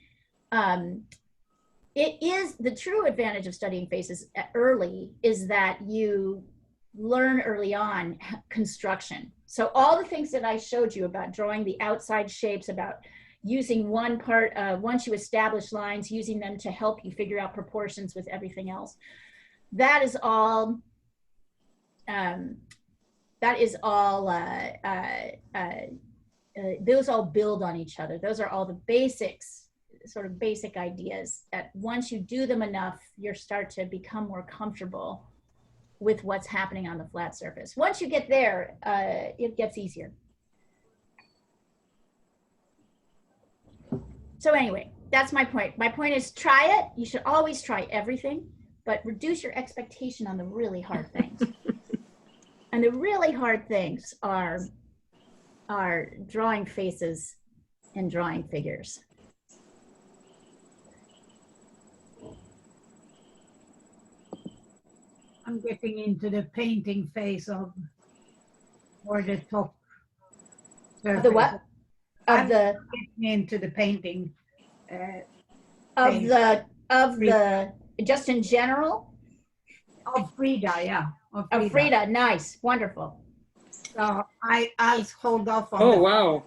it is the true advantage of studying faces early is that you learn early on construction. So all the things that I showed you about drawing the outside shapes, about using one part, once you establish lines, using them to help you figure out proportions with everything else, that is all, those all build on each other. Those are all the basics, sort of basic ideas that once you do them enough, you start to become more comfortable with what's happening on the flat surface. Once you get there, it gets easier. So anyway, that's my point. My point is try it. You should always try everything, but reduce your expectation on the really hard things. And the really hard things are drawing faces and drawing figures. I'm getting into the painting phase or the top. The what? Of the Getting into the painting. just in general? Of Frida, yeah. Of Frida, nice, wonderful. So I'll hold off on Oh, that. wow.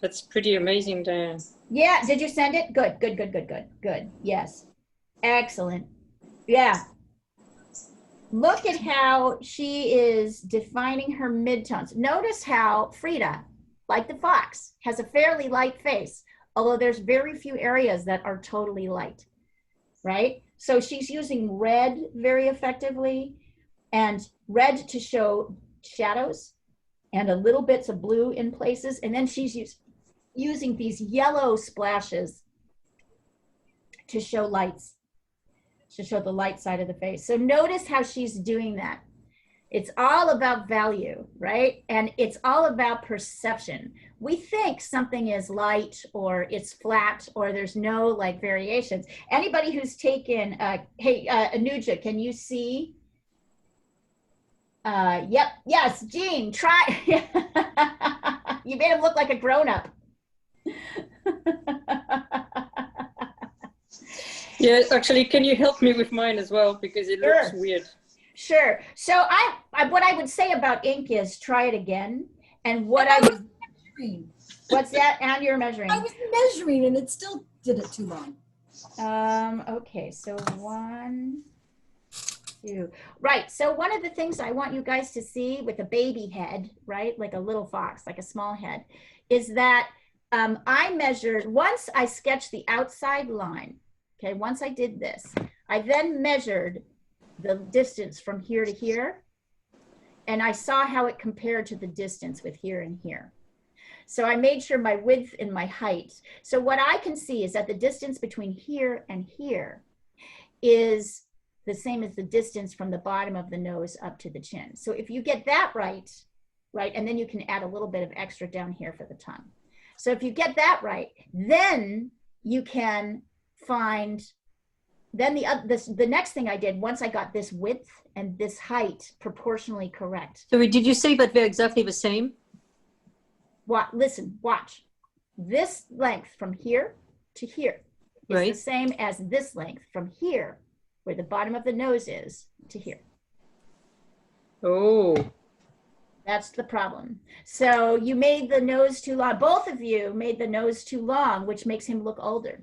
That's pretty amazing, Diane. Yeah, did you send it? Good. Yes, excellent. Yeah. Look at how she is defining her midtones. Notice how Frida, like the fox, has a fairly light face, although there's very few areas that are totally light, right? So she's using red very effectively, and red to show shadows and a little bits of blue in places. And then she's using these yellow splashes to show lights, to show the light side of the face. So notice how she's doing that. It's all about value, right? And it's all about perception. We think something is light or it's flat or there's no like variations. Anybody who's taken, hey, Anuja, can you see? Yep, yes, Jean, try. You made him look like a grown-up. Yeah, actually, can you help me with mine as well? Because it looks weird. Sure. So what I would say about ink is try it again. And what I would, what's that? And you're measuring. I was measuring and it still did it too long. Okay, so 1, 2. Right. So one of the things I want you guys to see with a baby head, right, like a little fox, like a small head, is that I measured, once I sketched the outside line, okay, once I did this, I then measured the distance from here to here, and I saw how it compared to the distance with here and here. So I made sure my width and my height. So what I can see is that the distance between here and here is the same as the distance from the bottom of the nose up to the chin. So if you get that right, and then you can add a little bit of extra down here for the tongue. So if you get that right, then you can find, then the next thing I did, once I got this width and this height proportionally correct. So did you say that they're exactly the same? What? Listen, watch. This length from here to here is Right. the same as this length from here, where the bottom of the nose is, to here. Oh, That's the problem. So you made the nose too long. Both of you made the nose too long, which makes him look older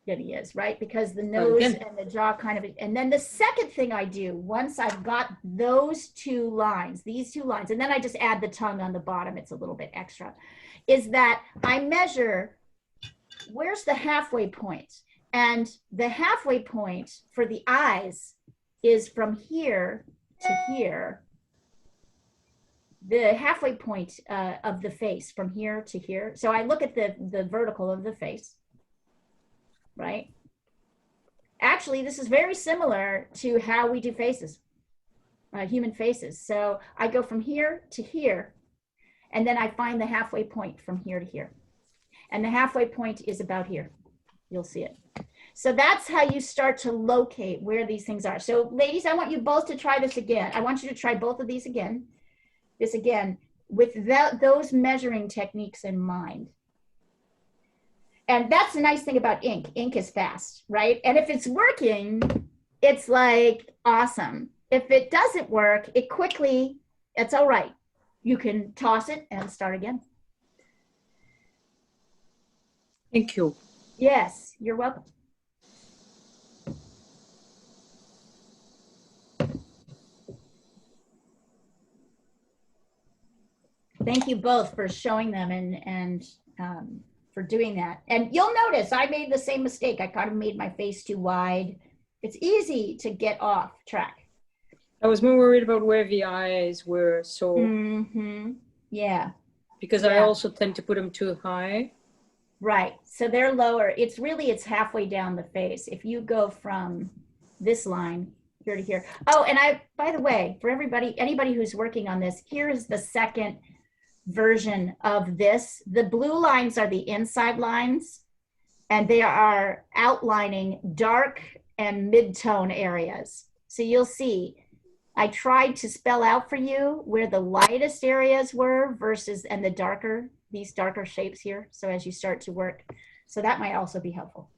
than he is, right? Because the nose Again. and the jaw kind of, and then the second thing I do, once I've got those two lines, these two lines, and then I just add the tongue on the bottom, it's a little bit extra, is that I measure where's the halfway point. And the halfway point for the eyes is from here to here. The halfway point of the face from here to here. So I look at the vertical of the face, right? Actually, this is very similar to how we do faces, human faces. So I go from here to here, and then I find the halfway point from here to here. And the halfway point is about here. You'll see it. So that's how you start to locate where these things are. So ladies, I want you both to try this again. I want you to try both of these again. This again, with those measuring techniques in mind. And that's the nice thing about ink. Ink is fast, right? And if it's working, it's like awesome. If it doesn't work, it's all right. You can toss it and start again. thank you. Yes, you're welcome. Thank you both for showing them and for doing that. And you'll notice I made the same mistake. I kind of made my face too wide. It's easy to get off track. I was more worried about where the eyes were, so Yeah, because I Yeah. also tend to put them too high. right. So they're lower. It's halfway down the face. If you go from this line here to here. Oh, and by the way, for anybody who's working on this, here is the second version of this. The blue lines are the inside lines, and they are outlining dark and mid-tone areas. So you'll see, I tried to spell out for you where the lightest areas were versus, and these darker shapes here. So as you start to work, so that might also be helpful.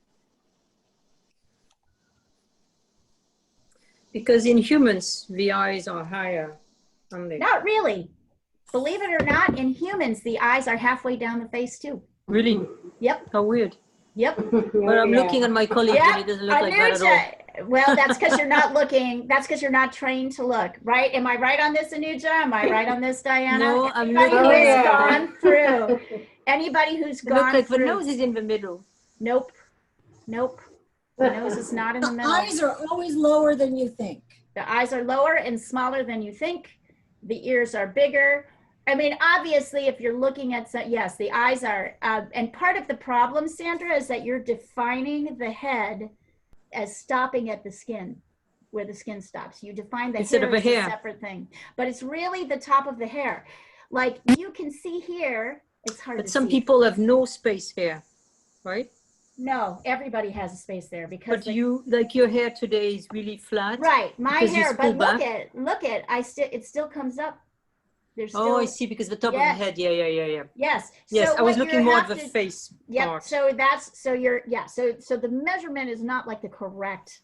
Because in humans, the eyes are higher, aren't they? Not really. Believe it or not, in humans, the eyes are halfway down the face too. Really? Yep, How weird. yep. But I'm looking at my colleague and it doesn't look like that at all. Anuja, well, that's because you're not looking, that's because you're not trained to look, right? Am I right on this, Anuja? Am I right on this, Diana? No, I'm Anybody looking who's at gone through, anybody who's It looks gone like the through. nose is in the middle. Nope, nope. The nose is not in the The middle. eyes are always lower than you think. The eyes are lower and smaller than you think. The ears are bigger. I mean, obviously, if you're looking at, yes, the eyes are, and part of the problem, Sandra, is that you're defining the head as stopping at the skin, where the skin stops. You define the Instead hair of a as hair. a separate thing, but it's really the top of the hair. Like you can see here, it's hard But to some see. people have no space here, right? No, everybody has a space there because But like your hair today is really flat. right, my because you hair, but pull look back. it still comes up. There's still, Oh, I see, because the top Yes. of the head, yeah. yes. Yes, So I was what looking you more at have the to- face Yep. part. So the measurement is not like the correct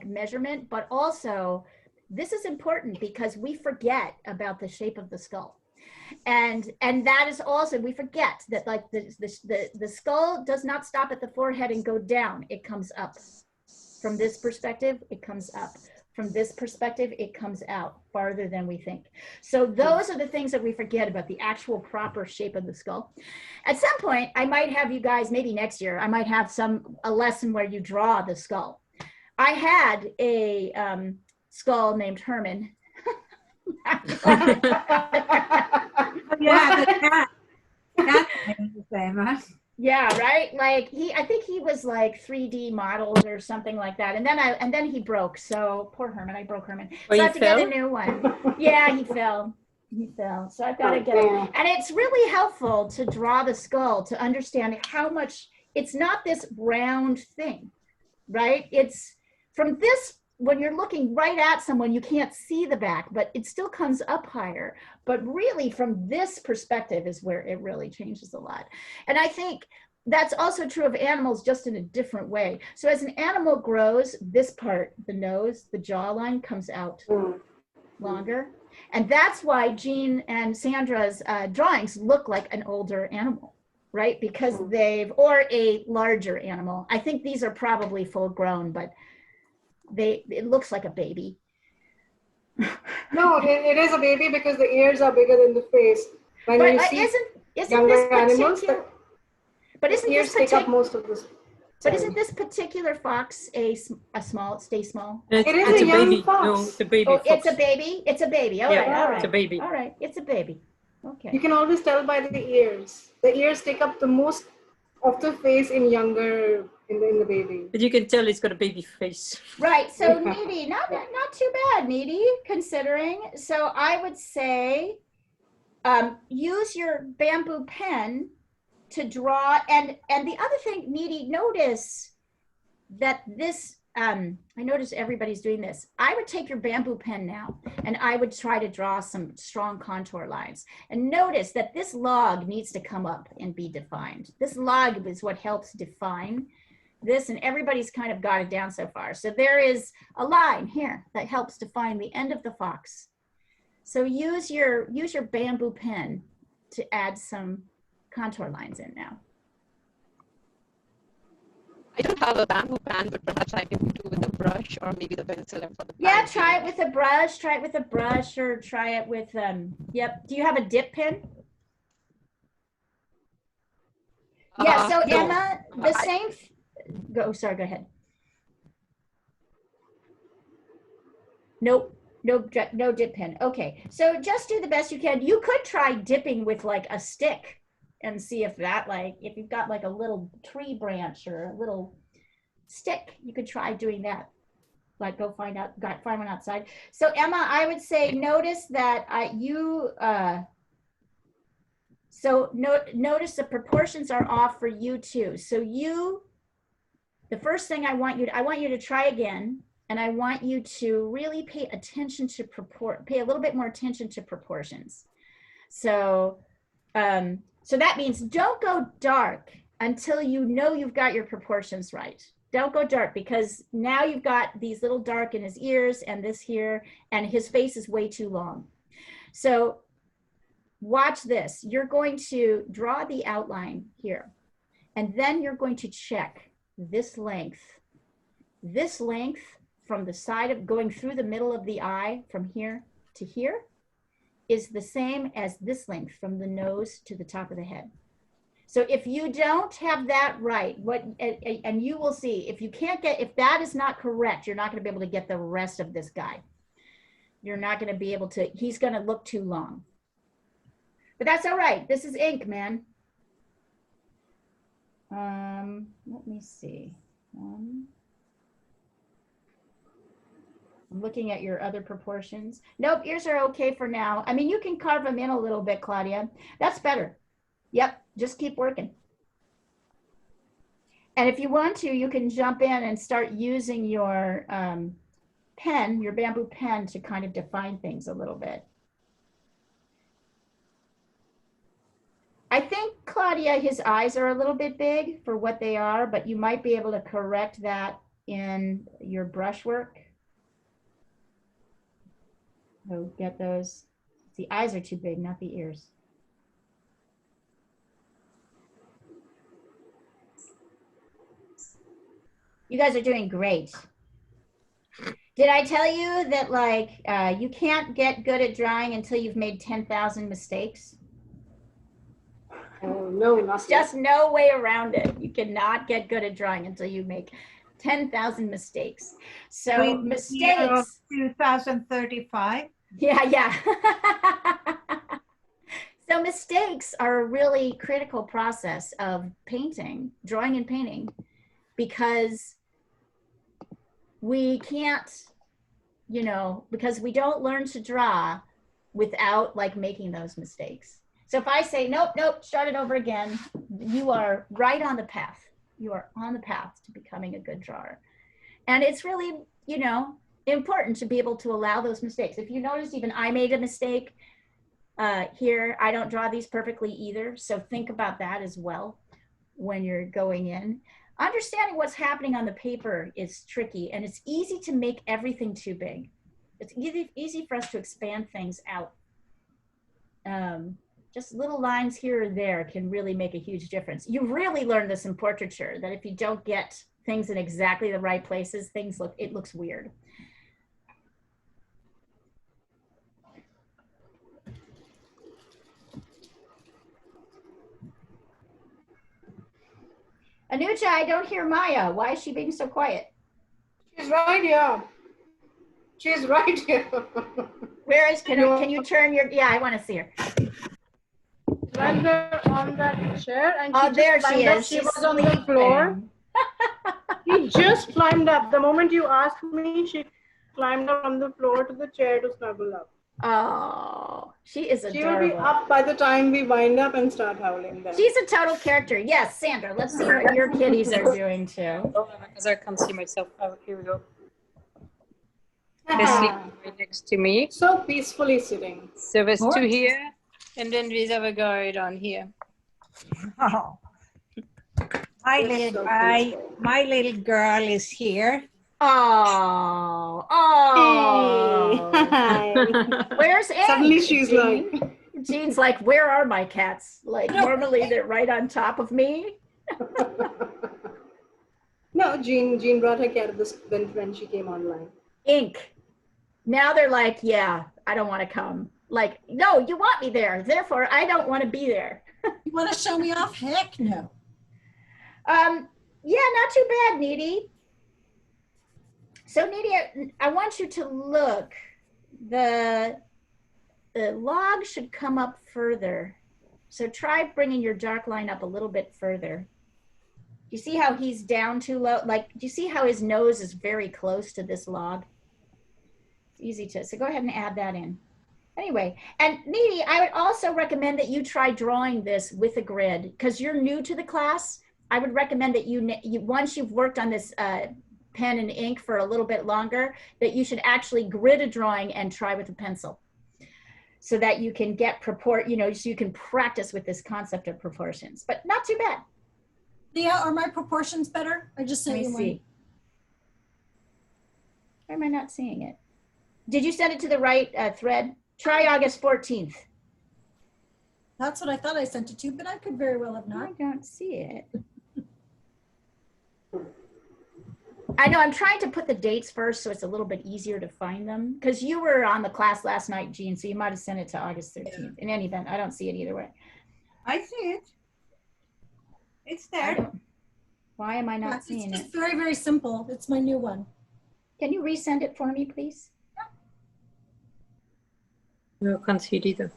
measurement, but also this is important because we forget about the shape of the skull. And that is also, we forget that like the skull does not stop at the forehead and go down, it comes up. From this perspective, it comes up. From this perspective, it comes out farther than we think. So those are the things that we forget about the actual proper shape of the skull. At some point, I might have you guys, maybe next year, I might have a lesson where you draw the skull. I had a skull named Herman. Yeah, the cat. That's famous. Yeah, right. Like I think he was like 3D models or something like that. And then he broke. So poor Herman, I broke Herman. Oh, So I he have to get a fell? new one. Yeah, he fell. He fell. So I've got to get it. And it's really helpful to draw the skull to understand how much it's not this round thing, right? It's from this, when you're looking right at someone, you can't see the back, but it still comes up higher. But really from this perspective is where it really changes a lot. And I think that's also true of animals, just in a different way. So as an animal grows, this part, the nose, the jawline comes out longer. And that's why Jean and Sandra's drawings look like an older animal, right? Because or a larger animal. I think these are probably full grown, but it looks like a baby. No, it is a baby because the ears are bigger than the face. When But you see isn't younger this animals, particular? But isn't ears this take up most of this. But isn't this particular fox a small? Stay small. It is it's a a young baby. fox. No, it's a baby Oh, fox. it's a baby. It's a baby. All Yeah, right. All right. it's a baby. All right. It's a baby. Okay. You can always tell by the ears. The ears take up the most of the face in the baby. But you can tell it's got a baby face. Right. So Needy, not too bad, Needy, considering. So I would say, use your bamboo pen to draw. And the other thing, Needy, notice that this. I notice everybody's doing this. I would take your bamboo pen now, and I would try to draw some strong contour lines. And notice that this log needs to come up and be defined. This log is what helps define this, and everybody's kind of got it down so far. So there is a line here that helps define the end of the fox. So use your bamboo pen to add some contour lines in now. I don't have a bamboo pen, but perhaps I can do with a brush or maybe the pencil for the Yeah, pen. try it with a brush. Try it with a brush, or try it with yep. Do you have a dip pen? Yeah. So no. Emma, the same. Go. Sorry. Go ahead. Nope. No dip pen. Okay. So just do the best you can. You could try dipping with like a stick and see if that, like, if you've got like a little tree branch or a little stick, you could try doing that. Like go find one outside. So Emma, I would say notice that notice the proportions are off for you too. So the first thing I want you to try again, and I want you to really pay attention to pay a little bit more attention to proportions. So so that means don't go dark until you know you've got your proportions right. Don't go dark, because now you've got these little dark in his ears and this here, and his face is way too long. So watch this. You're going to draw the outline here, and then you're going to check this length from the side of going through the middle of the eye from here to here is the same as this length from the nose to the top of the head. So if you don't have that right, and you will see, if that is not correct, you're not going to be able to get the rest of this guy. You're not going to be able to, he's going to look too long. But that's all right. This is ink, man. Let me see. I'm looking at your other proportions. Nope, ears are okay for now. I mean, you can carve them in a little bit, Claudia. That's better. Yep, just keep working. And if you want to, you can jump in and start using your pen, your bamboo pen, to kind of define things a little bit. I think, Claudia, his eyes are a little bit big for what they are, but you might be able to correct that in your brushwork. So get those. The eyes are too big, not the ears. You guys are doing great. Did I tell you that like you can't get good at drawing until you've made 10,000 mistakes? Oh, no, not There's just no way around it. You cannot get good at drawing until you make 10,000 mistakes. So In the year of mistakes. 2035. Yeah, yeah. So mistakes are a really critical process of painting, drawing and painting, because we can't, you know, because we don't learn to draw without like making those mistakes. So if I say, nope, nope, start it over again, you are right on the path. You are on the path to becoming a good drawer. And it's really, you know, important to be able to allow those mistakes. If you notice, even I made a mistake here. I don't draw these perfectly either. So think about that as well when you're going in. Understanding what's happening on the paper is tricky, and it's easy to make everything too big. It's easy for us to expand things out. Just little lines here or there can really make a huge difference. You really learn this in portraiture, that if you don't get things in exactly the right places, it looks weird. Anuja, I don't hear Maya. Why is she being so quiet? She's right here. She's right here. Where is, can you turn your, yeah, I want to see her. Right there on that chair, and Oh, there just she climbed up. is. She She's was on the floor. She just climbed up. The moment you asked me, she climbed up from the floor to the chair to snuggle up. Oh, she is She will be adorable. up by the time we wind up and start howling then. She's a total character. Yes, Sandra, let's see what your kitties are doing too. Because I can't see myself. Oh, here we go. They're sleeping right next to me. So peacefully sitting. So there's two Gorgeous. here, and then there's other guy down here. Oh. My That's little, so my little girl is here. Oh, oh. Hi. Where's Ink? Suddenly she's Jean? like, Jean's like, where are my cats? Like, normally they're right on top of me. no, Jean brought her cat this when she came online. Ink. Now they're like, yeah, I don't want to come. Like, no, you want me there. Therefore, I don't want to be there. You want to show me off? Heck no. Yeah, not too bad, Needy. So Needy, I want you to look. The log should come up further. So try bringing your dark line up a little bit further. Do you see how he's down too low? Like, do you see how his nose is very close to this log? It's easy to, so go ahead and add that in. Anyway, and Needy, I would also recommend that you try drawing this with a grid, because you're new to the class. I would recommend that you once you've worked on this pen and ink for a little bit longer, that you should actually grid a drawing and try with a pencil, so that you can get so you can practice with this concept of proportions. But not too bad. Leah, are my proportions better? I just Let sent me you one. see. Why am I not seeing it? Did you send it to the right thread? Try August 14th. That's what I thought I sent it to, but I could very well have I not. don't see it. I know, I'm trying to put the dates first so it's a little bit easier to find them, because you were on the class last night, Jean, so you might have sent it to August 13th. In any event, I don't see it either way. I see it. It's I there. don't- Why am I not It's seeing just it? very, very simple. It's my new one. Can you resend it for me, please? No, I can't see it either.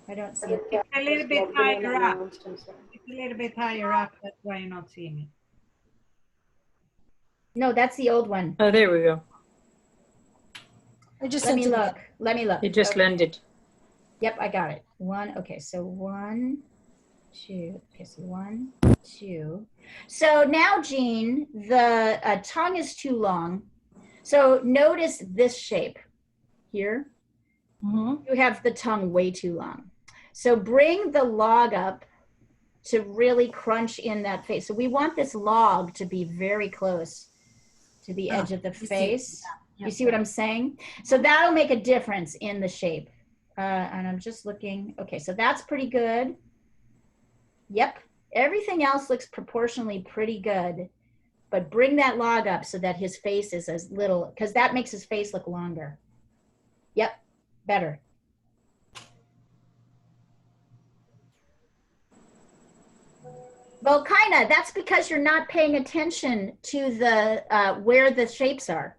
I don't see it. It's a little bit higher up. It's a little bit higher up. That's why you're not seeing it. No, that's the old one. Oh, there we go. I just Let sent me it. look. Let me look. It just Okay. landed. Yep, I got it. Okay, so 1, 2, okay, so 1, 2. So now, Jean, the tongue is too long. So notice this shape here. Mhm. You have the tongue way too long. So bring the log up to really crunch in that face. So we want this log to be very close to the edge of the see. face. Yeah. You see what I'm saying? So that'll make a difference in the shape. And I'm just looking. Okay, so that's pretty good. Yep. Everything else looks proportionally pretty good. but bring that log up so that his face is as little, because that makes his face look longer. Yep, better. Well, kinda, that's because you're not paying attention to the, where the shapes are.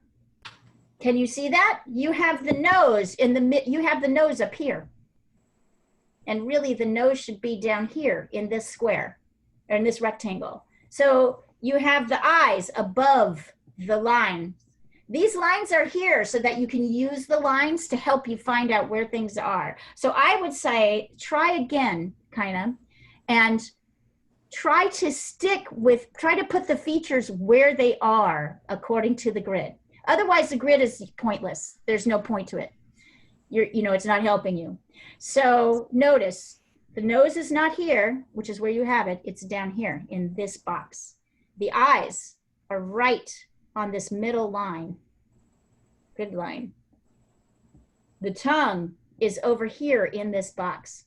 Can you see that? You have the nose in the you have the nose up here. And really the nose should be down here in this square, or in this rectangle. So you have the eyes above the line. These lines are here so that you can use the lines to help you find out where things are. So I would say, try again, kind of, and try to put the features where they are according to the grid. Otherwise the grid is pointless. There's no point to it. It's not helping you. So notice the nose is not here, which is where you have it. It's down here in this box. The eyes are right on this middle line, grid line. The tongue is over here in this box.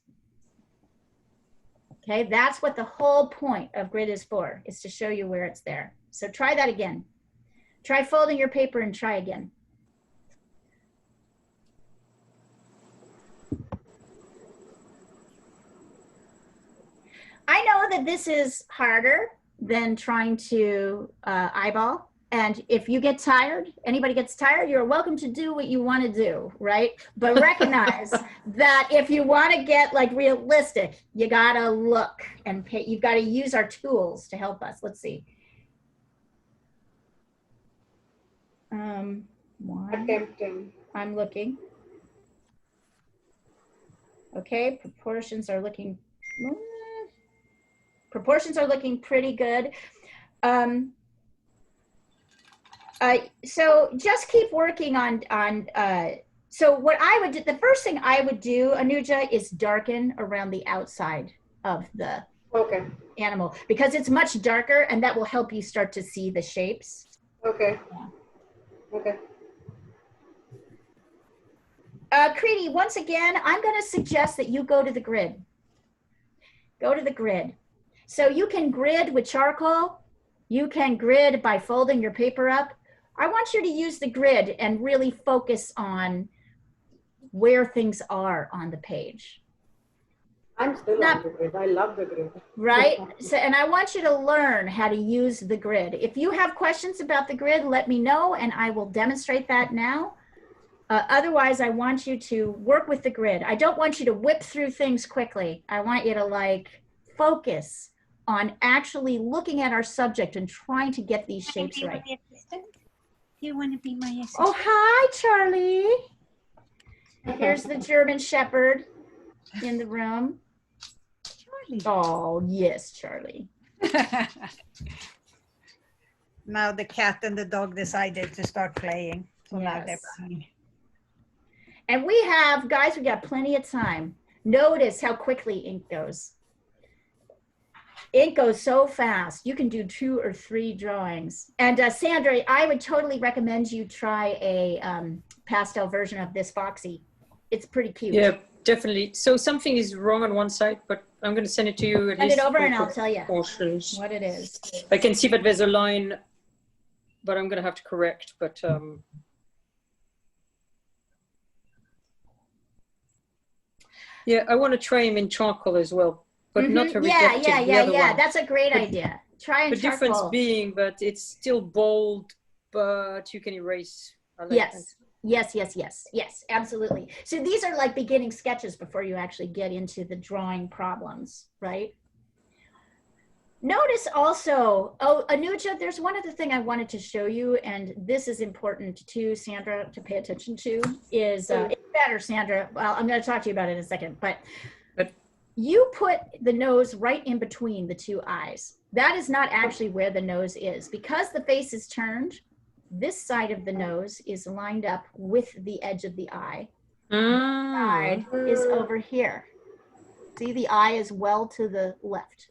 Okay, that's what the whole point of grid is for, is to show you where it's there. So try that again. Try folding your paper and try again. I know that this is harder than trying to eyeball. And if you get tired, anybody gets tired, you're welcome to do what you want to do, right? But recognize that if you want to get like realistic, you gotta look and pay, you've got to use our tools to help us. Let's see. Attempting. I'm looking. Okay, proportions are looking pretty good. So just keep working on so what I would do, the first thing I would do, Anuja, is darken around the outside of the animal, because it's much darker and that will help you start to see the shapes. Okay. Okay. Kriti, once again, I'm going to suggest that you go to the grid. Go to the grid. So you can grid with charcoal. You can grid by folding your paper up. I want you to use the grid and really focus on where things are on the page. I'm still on the grid. I love the grid. Right? So, and I want you to learn how to use the grid. If you have questions about the grid, let me know and I will demonstrate that now. Otherwise, I want you to work with the grid. I don't want you to whip through things quickly. I want you to like focus on actually looking at our subject and trying to get these shapes right. Do you want to be my assistant? Oh, hi, Charlie. Here's the German Shepherd in the room. Charlie. Oh, yes, Charlie. Now the cat and the dog decided to start playing. So now they're Yes. playing. And we have, guys, we got plenty of time. Notice how quickly ink goes. Ink goes so fast. You can do 2 or 3 drawings. And Sandra, I would totally recommend you try a pastel version of this Foxy. It's pretty cute. Yeah, definitely. So something is wrong on one side, but I'm going to send it to you. At Send least it over for and I'll tell you proportions. what it is. I can see that there's a line, but I'm going to have to correct. But yeah, I want to try him in charcoal as well, but not a reductive. Yeah. That's a great idea. Try and The difference charcoal. being that it's still bold, but you can erase. I like that. Yes, absolutely. So these are like beginning sketches before you actually get into the drawing problems, right? Notice also, oh, Anuja, there's one other thing I wanted to show you, and this is important too, Sandra, to pay attention to, is, it's better, Sandra, well, I'm gonna talk to you about it in a second, but you put the nose right in between the 2 eyes. That is not actually where the nose is. Because the face is turned, this side of the nose is lined up with the edge of the eye. Side is over here. See, the eye is well to the left.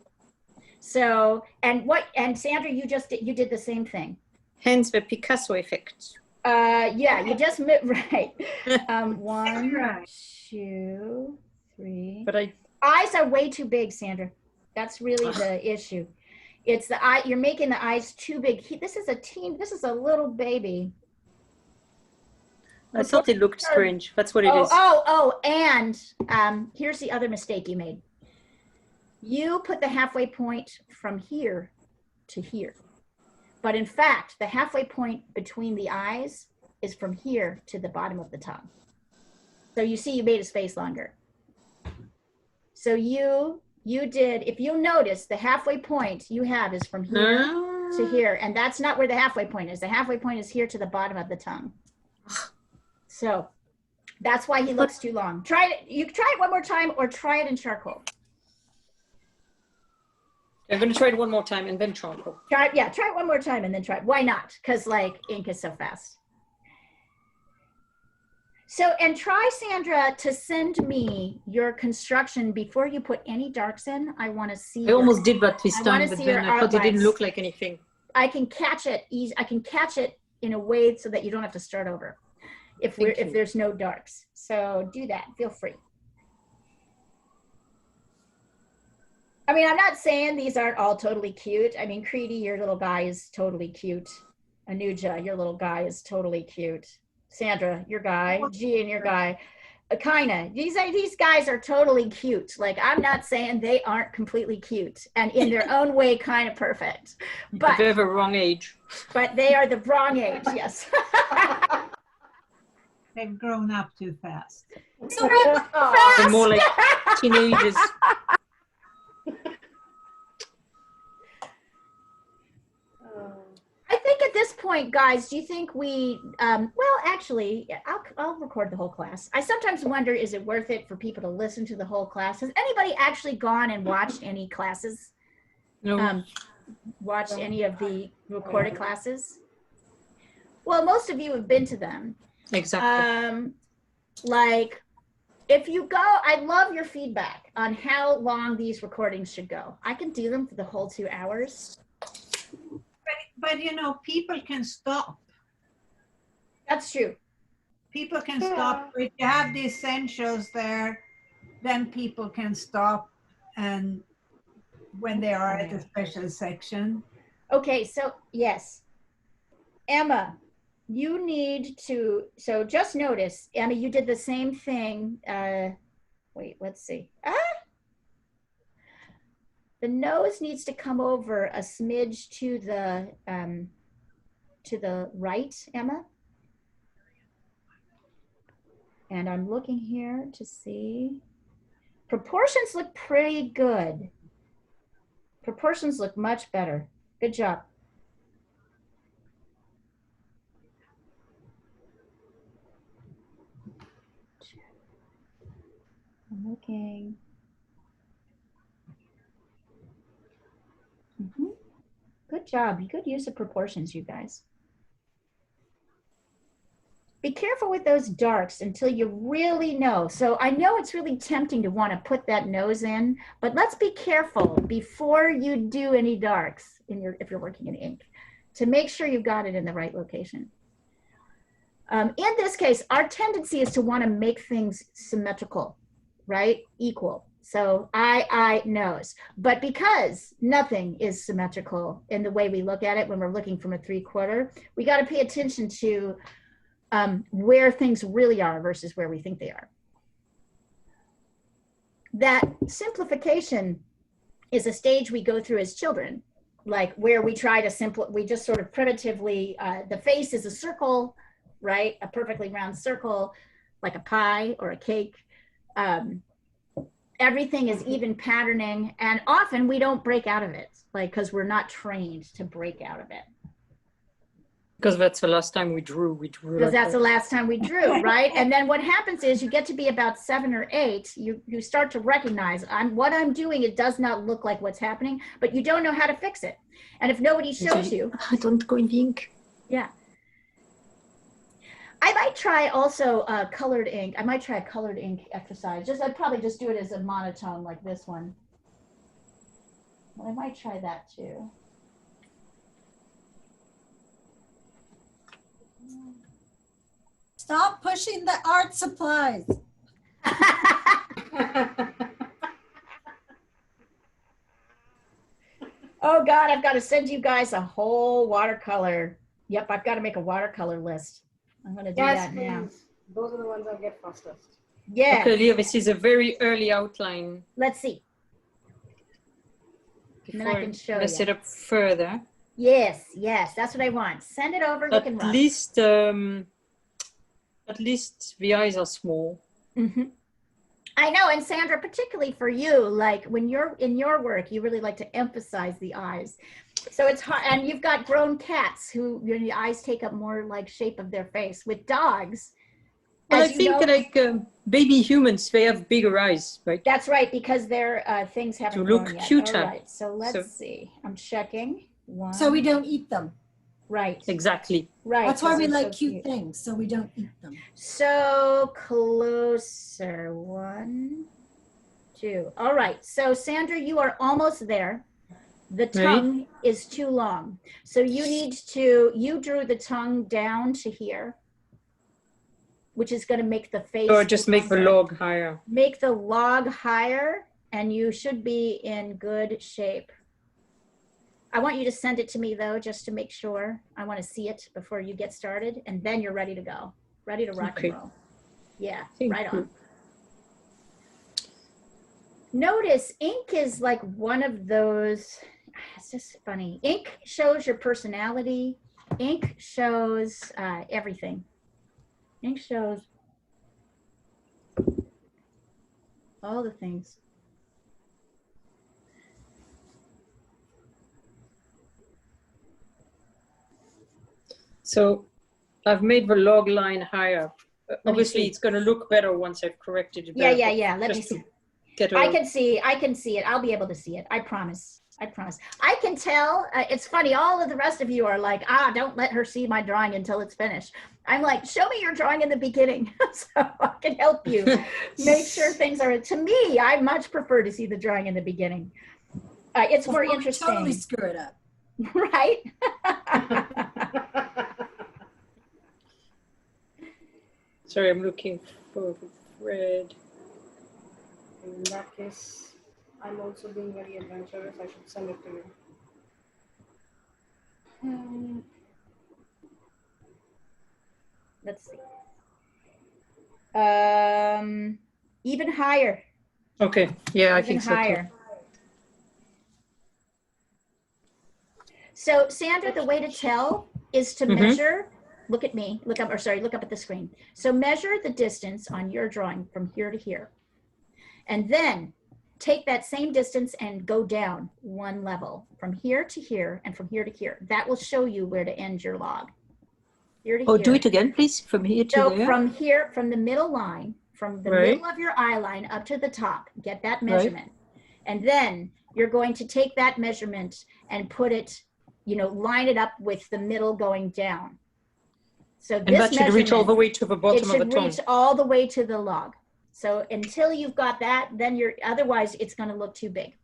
So, and Sandra, you did the same thing. Hence the Picasso effect. Yeah, you just right. 1, 2, 3. But eyes are way too big, Sandra. That's really the issue. It's the eye, you're making the eyes too big. This is a little baby. I thought it looked strange. That's what it is. And here's the other mistake you made. You put the halfway point from here to here. But in fact, the halfway point between the eyes is from here to the bottom of the tongue. So you see you made his face longer. So you did, if you notice, the halfway point you have is from here to here. And that's not where the halfway point is. The halfway point is here to the bottom of the tongue. So that's why he looks too long. Try it. You try it one more time or try it in charcoal. I'm going to try it one more time and then charcoal. Try it one more time and then try it. Why not? Because like ink is so fast. So, and try, Sandra, to send me your construction before you put any darks in. I want to see. I almost did that this time, but see then I thought it didn't look like anything. I can catch it easy. I can catch it in a way so that you don't have to start over if there's no darks. So do that. Feel free. I mean, I'm not saying these aren't all totally cute. I mean, Creedy, your little guy is totally cute. Anuja, your little guy is totally cute. Sandra, your guy. Gian, your guy. Kaina, these guys are totally cute. Like, I'm not saying they aren't completely cute and in their own way kind of perfect. But they're the wrong age. But they are the wrong age, yes. They've grown up too fast. So they're more like teenagers. I think at this point, guys, do you think we, well, actually, I'll record the whole class. I sometimes wonder, is it worth it for people to listen to the whole class? Has anybody actually gone and watched any classes? No. Watched any of the recorded classes? Well, most of you have been to them. Exactly. Like, if you go, I'd love your feedback on how long these recordings should go. I can do them for the whole 2 hours. But you know, people can stop. That's true. People can stop. If you have the essentials there, then people can stop and when they are at a special section. Okay, so yes. Emma, you need to, so just notice, Emma, you did the same thing. Wait, let's see. The nose needs to come over a smidge to the right, Emma. And I'm looking here to see. Proportions look pretty good. Proportions look much better. Good job. I'm looking. Good job. Good use of proportions, you guys. Be careful with those darks until you really know. So I know it's really tempting to want to put that nose in, but let's be careful before you do any darks if you're working in ink to make sure you've got it in the right location. In this case, our tendency is to want to make things symmetrical, right? Equal. So eye, nose. But because nothing is symmetrical in the way we look at it when we're looking from a 3/4, we got to pay attention to where things really are versus where we think they are. That simplification is a stage we go through as children, like where we try to we just sort of primitively, the face is a circle, right? A perfectly round circle, like a pie or a cake. Everything is even patterning, and often we don't break out of it, like, because we're not trained to break out of it. Because that's the last time we drew. Because that's the last time we drew, right? And then what happens is you get to be about 7 or 8, you start to recognize, what I'm doing, it does not look like what's happening, but you don't know how to fix it. And if nobody shows you. I don't go in the ink. Yeah. I might try also colored ink. I might try a colored ink exercise. I'd probably just do it as a monotone like this one. Well, I might try that too. Stop pushing the art supplies. Oh God, I've got to send you guys a whole watercolor. Yep, I've got to make a watercolor list. I'm going to do Yes, that now. please. Those are the ones I get fastest. Yes. Okay, Leah, this is a very early outline. Let's see. Then I Before can show mess you. it up further. Yes, yes, that's what I want. Send it over looking At rough. least the eyes are small. Mm-hmm. I know, and Sandra, particularly for you, like when you're in your work, you really like to emphasize the eyes. So it's hard, and you've got grown cats who the eyes take up more like shape of their face. With dogs, Well, I as you think know, like baby humans, they have bigger eyes, right? that's right, because their things haven't To look grown yet. cuter. All right, so let's So- see. I'm checking. One. So we don't eat them. Right. Exactly. Right. That's why 'cause we they're like so cute things, so we don't eat them. So closer. 1, 2. All right. So Sandra, you are almost there. The tongue is too long. So you drew the tongue down to here, which is going to make the face. Or just make the longer. log higher. Make the log higher, and you should be in good shape. I want you to send it to me though, just to make sure. I want to see it before you get started, and then you're ready to go. Ready to rock Okay. and roll. Yeah, Thank right you. on. Notice ink is like one of those, it's just funny. Ink shows your personality. Ink shows everything. Ink shows all the things. So I've made the log line higher. me Obviously, see. it's going to look better once I've corrected it. Yeah, better, yeah, but yeah. Let me just to see. get I a- can see it. I'll be able to see it. I promise. I promise. I can tell. It's funny. All of the rest of you are like, don't let her see my drawing until it's finished. I'm like, show me your drawing in the beginning so I can help you make sure things are, to me, I much prefer to see the drawing in the beginning. It's more Before we interesting. Totally screw it up. Right? Sorry, I'm looking for the thread. In that case, I'm also being very adventurous. I should send it to you. Let's see. Even higher. Okay, yeah, I Even think so too. higher. So Sandra, the way to tell is to measure, look at me, look up at the screen. So measure the distance on your drawing from here to here. And then take that same distance and go down one level from here to here and from here to here. That will show you where to end your log. Here to Oh, here. do it again, please, from here to So there. from here, from the middle line, from the Right. middle of your eye line up to the top, get that measurement. And then you're going to take that measurement and put it, line it up with the middle going down. So And this that should reach all the measurement, way to the it bottom of the should tongue. reach all the way to the log. So until you've got that, then otherwise it's going to look too big.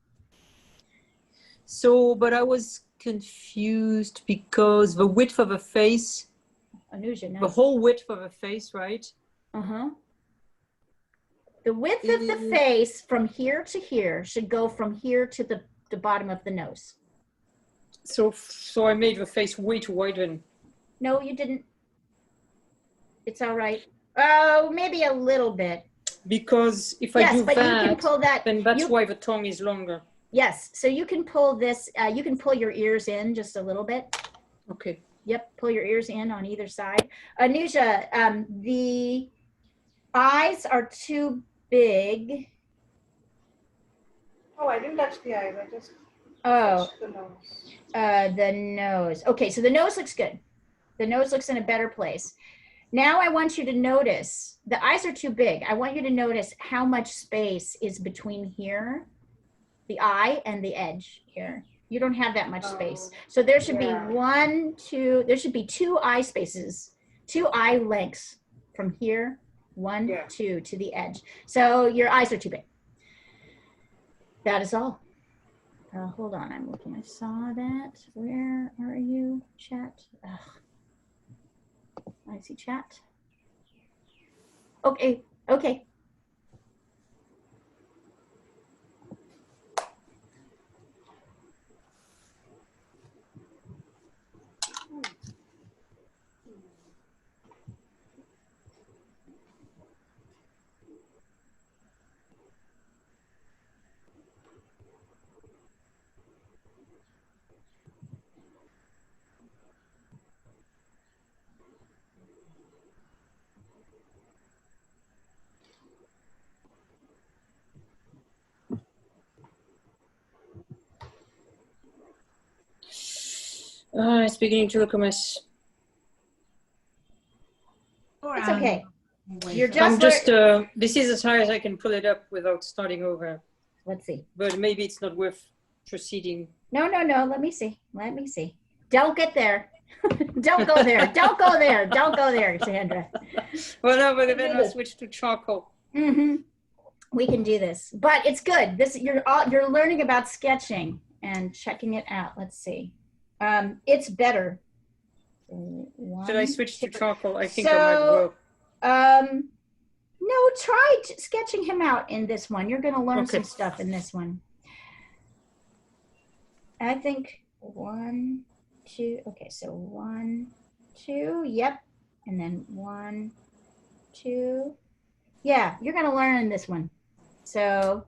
So, but I was confused because the width of a face, Anuja, the nice. whole width of a face, right? Uh-huh. The width of the face from here to here should go from here to the bottom of the nose. So I made the face way too wide then. No, you didn't. It's all right. Oh, maybe a little bit. Because if I Yes, do but you can that, pull that. then that's you- why the tongue is longer. Yes, so you can pull this. You can pull your ears in just a little bit. Okay. Yep, pull your ears in on either side. Anuja, the eyes are too big. Oh, I didn't touch the eyes. I just Oh, touched the nose. the nose. Okay, so the nose looks good. The nose looks in a better place. Now I want you to notice, the eyes are too big. I want you to notice how much space is between here, the eye, and the edge here. You don't have that much space. So there should Yeah. be there should be 2 eye spaces, 2 eye lengths from here, 1, Yeah. 2 to the edge. So your eyes are too big. That is all. Hold on, I'm looking. I saw that. Where are you, chat? Ugh. I see chat. Okay, okay. It's beginning to look a mess. It's okay. You're I'm just, just, this is as high as I can pull it up without starting over. let's see. But maybe it's not worth proceeding. No, no, no. Let me see. Let me see. Don't get there. Don't go there. Don't go there. Don't go there, Sandra. Well, no, but then I'll switch to charcoal. Mm-hmm. We can do this, but it's good. This you're learning about sketching and checking it out. Let's see. It's better. Should I switch to charcoal? I think I So, might go. No, try sketching him out in this one. You're going to learn Okay. some stuff in this one. I think 1, 2. Okay, so 1, 2. Yep. And then 1, 2. Yeah, you're going to learn in this one. So,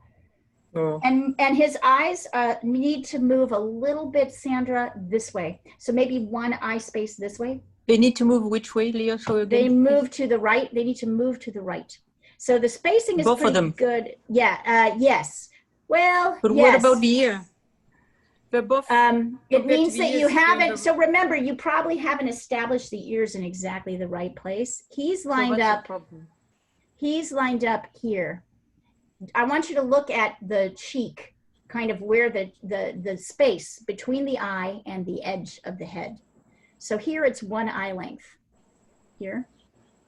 Oh. and his eyes need to move a little bit, Sandra, this way. So maybe one eye space this way. They need to move which way, Leah? So They again, move to the right. They need to move to the right. So the spacing is Both of pretty them. good. Yeah. Yes. Well. But yes. what about the ear? They're both. It compared means to the that you ears, they're haven't. the- So remember, you probably haven't established the ears in exactly the right place. He's So lined what's the up. problem? He's lined up here. I want you to look at the cheek, kind of where the space between the eye and the edge of the head. So here it's one eye length. Here,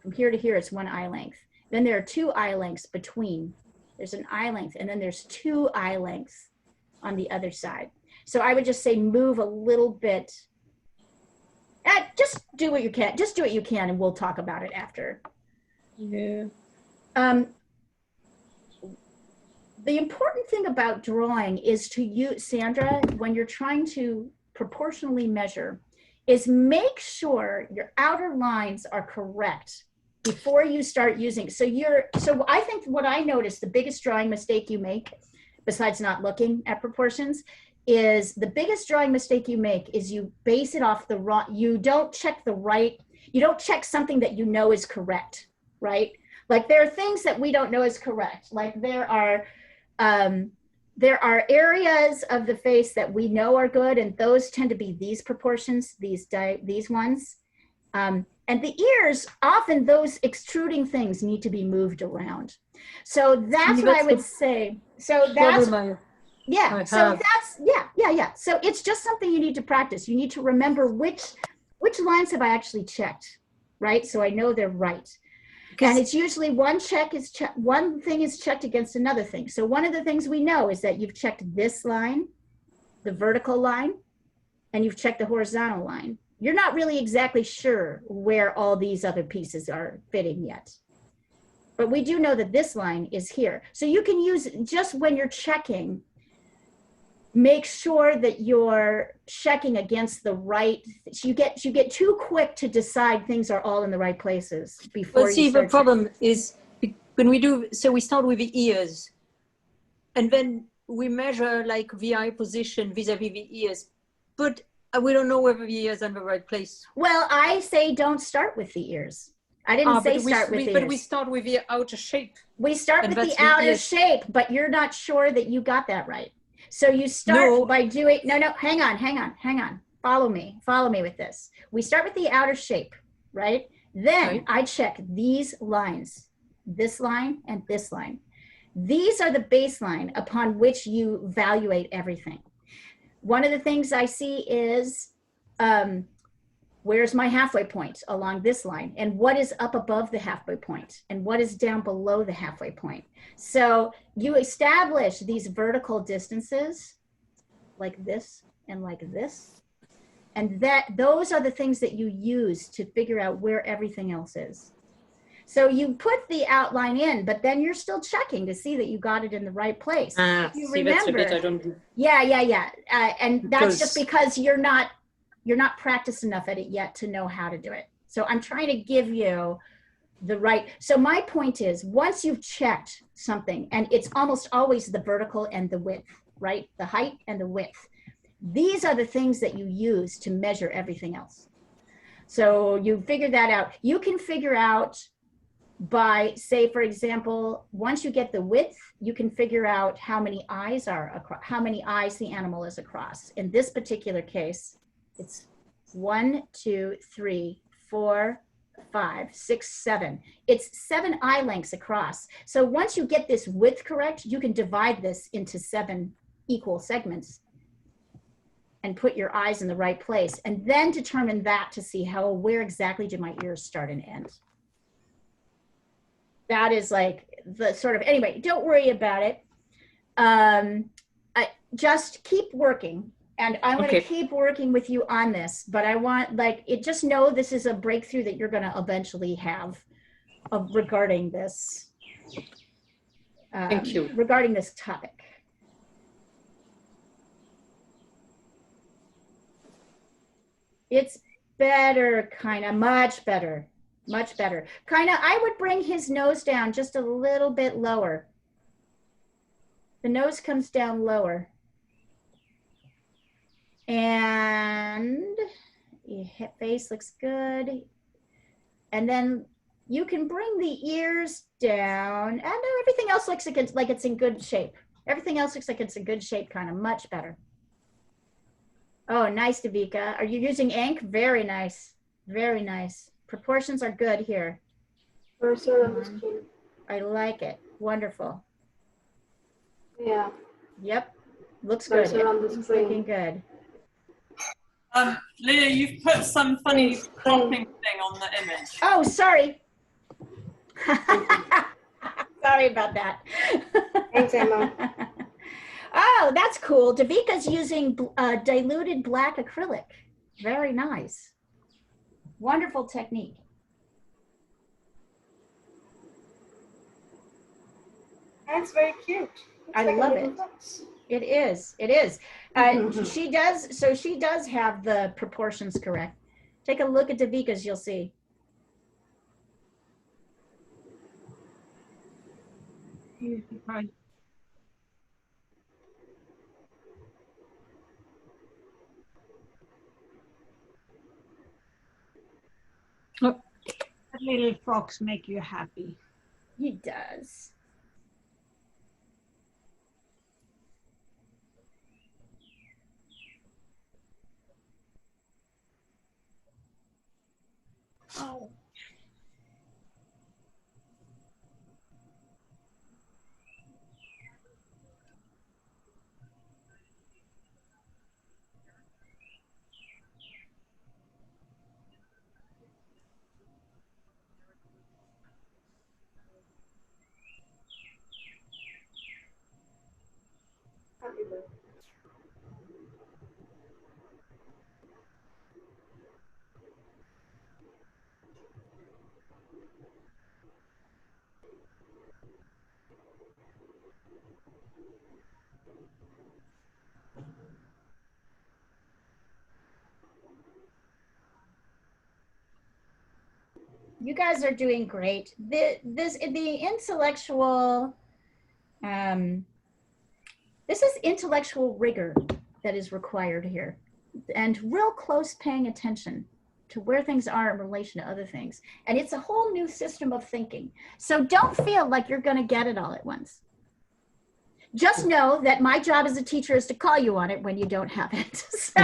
from here to here, it's one eye length. Then there are 2 eye lengths between. There's an eye length, and then there's 2 eye lengths on the other side. So I would just say move a little bit. Just do what you can. Just do what you can, and we'll talk about it after. Yeah. The important thing about drawing is to use, Sandra, when you're trying to proportionally measure, is make sure your outer lines are correct before you start using. So I think what I noticed, the biggest drawing mistake you make, besides not looking at proportions, is the biggest drawing mistake you make is you base it off the wrong, you don't check something that you know is correct, right? Like there are things that we don't know is correct. Like there are areas of the face that we know are good, and those tend to be these proportions, these ones. And the ears, often those extruding things need to be moved around. So that's what I would say. So that's, yeah. So that's, yeah. So it's just something you need to practice. You need to remember which lines have I actually checked, right? So I know they're right. And it's usually one thing is checked against another thing. So one of the things we know is that you've checked this line, the vertical line, and you've checked the horizontal line. You're not really exactly sure where all these other pieces are fitting yet. But we do know that this line is here. So you can use, just when you're checking, make sure that you're checking against the right. You get too quick to decide things are all in the right places before. Well, see, the problem is when we do, so we start with the ears, and then we measure like the eye position vis-a-vis the ears, but we don't know whether the ears are in the right place. Well, I say don't start with the ears. I didn't say start with the ears. But we start with the outer shape. We start and with the that's outer ears. shape, but you're not sure that you got that right. So you start by doing, no, hang on. Follow me with this. We start with the outer shape, right? Then Right. I check these lines, this line and this line. These are the baseline upon which you evaluate everything. One of the things I see is, where's my halfway point along this line? And what is up above the halfway point? And what is down below the halfway point? So you establish these vertical distances like this and like this. And those are the things that you use to figure out where everything else is. So you put the outline in, but then you're still checking to see that you got it in the right place. You See, that's a bit remember. I don't do. Yeah. And that's just Because- because you're not practiced enough at it yet to know how to do it. So I'm trying to give you the right. So my point is, once you've checked something, and it's almost always the vertical and the width, right? The height and the width. These are the things that you use to measure everything else. So you figure that out. You can figure out by, say, for example, once you get the width, you can figure out how many eyes are across, how many eyes the animal is across. In this particular case, it's 1, 2, 3, 4, 5, 6, 7. It's 7 eye lengths across. So once you get this width correct, you can divide this into 7 equal segments and put your eyes in the right place, and then determine that to see where exactly do my ears start and end. That is like the sort of, anyway, don't worry about it. Just keep working. And I'm going to keep working with you on this, but I want, just know this is a breakthrough that you're going to eventually have regarding this. Thank you. Regarding this topic. It's better, kind of, much better. Much better. Kind of, I would bring his nose down just a little bit lower. The nose comes down lower. And your face looks good. And then you can bring the ears down, and everything else looks like it's in good shape. Everything else looks like it's in good shape, kind of, much better. Oh, nice, Davika. Are you using ink? Very nice. Very nice. Proportions are good here. Cursor on the screen. I like it. Wonderful. Yeah. Yep. Looks good. Cursor on the It's screen. looking good. Leah, you've put some funny cropping thing on the image. Oh, sorry. Sorry about that. Thanks, Emma. Oh, that's cool. Davika's using diluted black acrylic. Very nice. Wonderful technique. That's very cute. It's I like a love little it. box. It is. It is. She does have the proportions correct. Take a look at Davika's, you'll see. That little fox make you happy. He does. Oh. Happy birthday. You guys are doing great. The intellectual, this is intellectual rigor that is required here, and real close paying attention to where things are in relation to other things. And it's a whole new system of thinking. So don't feel like you're going to get it all at once. Just know that my job as a teacher is to call you on it when you don't have it. So.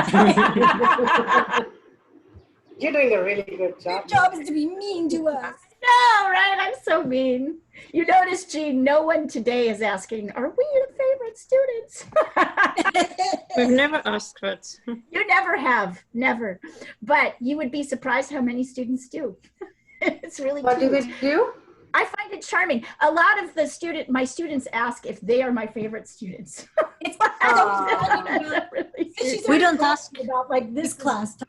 You're doing a really good job. Your job is to be mean to us. No, right? I'm so mean. You notice, Jean, no one today is asking, are we your favorite students? We've never asked that. You never have, never. But you would be surprised how many students do. It's really What do cute. they do? I find it charming. A lot of my students ask if they are my favorite students. It's We don't ask. about like this class to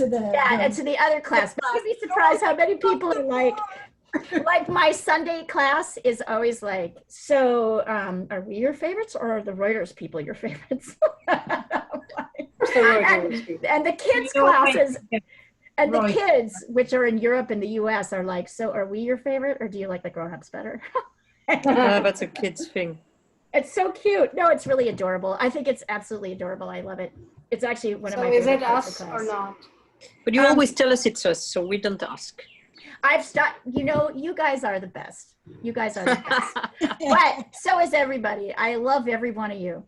the And to the other class. But you'd be surprised how many people are like my Sunday class is always like, so are we your favorites or are the Reuters people your favorites? And the kids' classes, and the kids, which are in Europe and the US, are like, so are we your favorite or do you like the grown-ups better? That's a kid's thing. It's so cute. No, it's really adorable. I think it's absolutely adorable. I love it. It's actually one of my So is favorite it parts us of or class. not? But you always tell us it's us, so we don't ask. I've stopped, you know, you guys are the best. You guys are the best. But so is everybody. I love every one of you.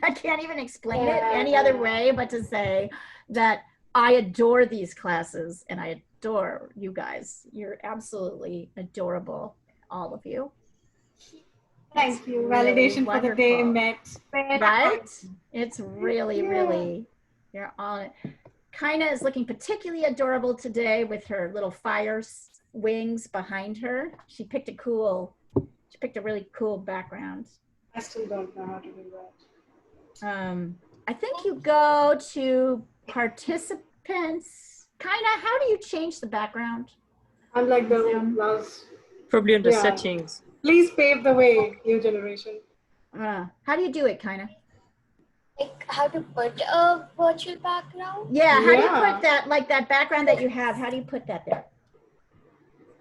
I can't even explain it any other way but to say that I adore these classes and I adore you guys. You're absolutely adorable, all of you. Thank you. Really Validation for the day wonderful. met. Right? It's really, really, you're on it. Kaina is looking particularly adorable today with her little fire wings behind her. She picked a really cool background. I still don't know how to do that. I think you go to participants. Kaina, how do you change the background? I'm like the Zoom. last. Probably under Yeah. settings. Please pave the way, new generation. How do you do it, Kaina? Like how to put a virtual background? Yeah, how do you Yeah. put that, like that background that you have, how do you put that there?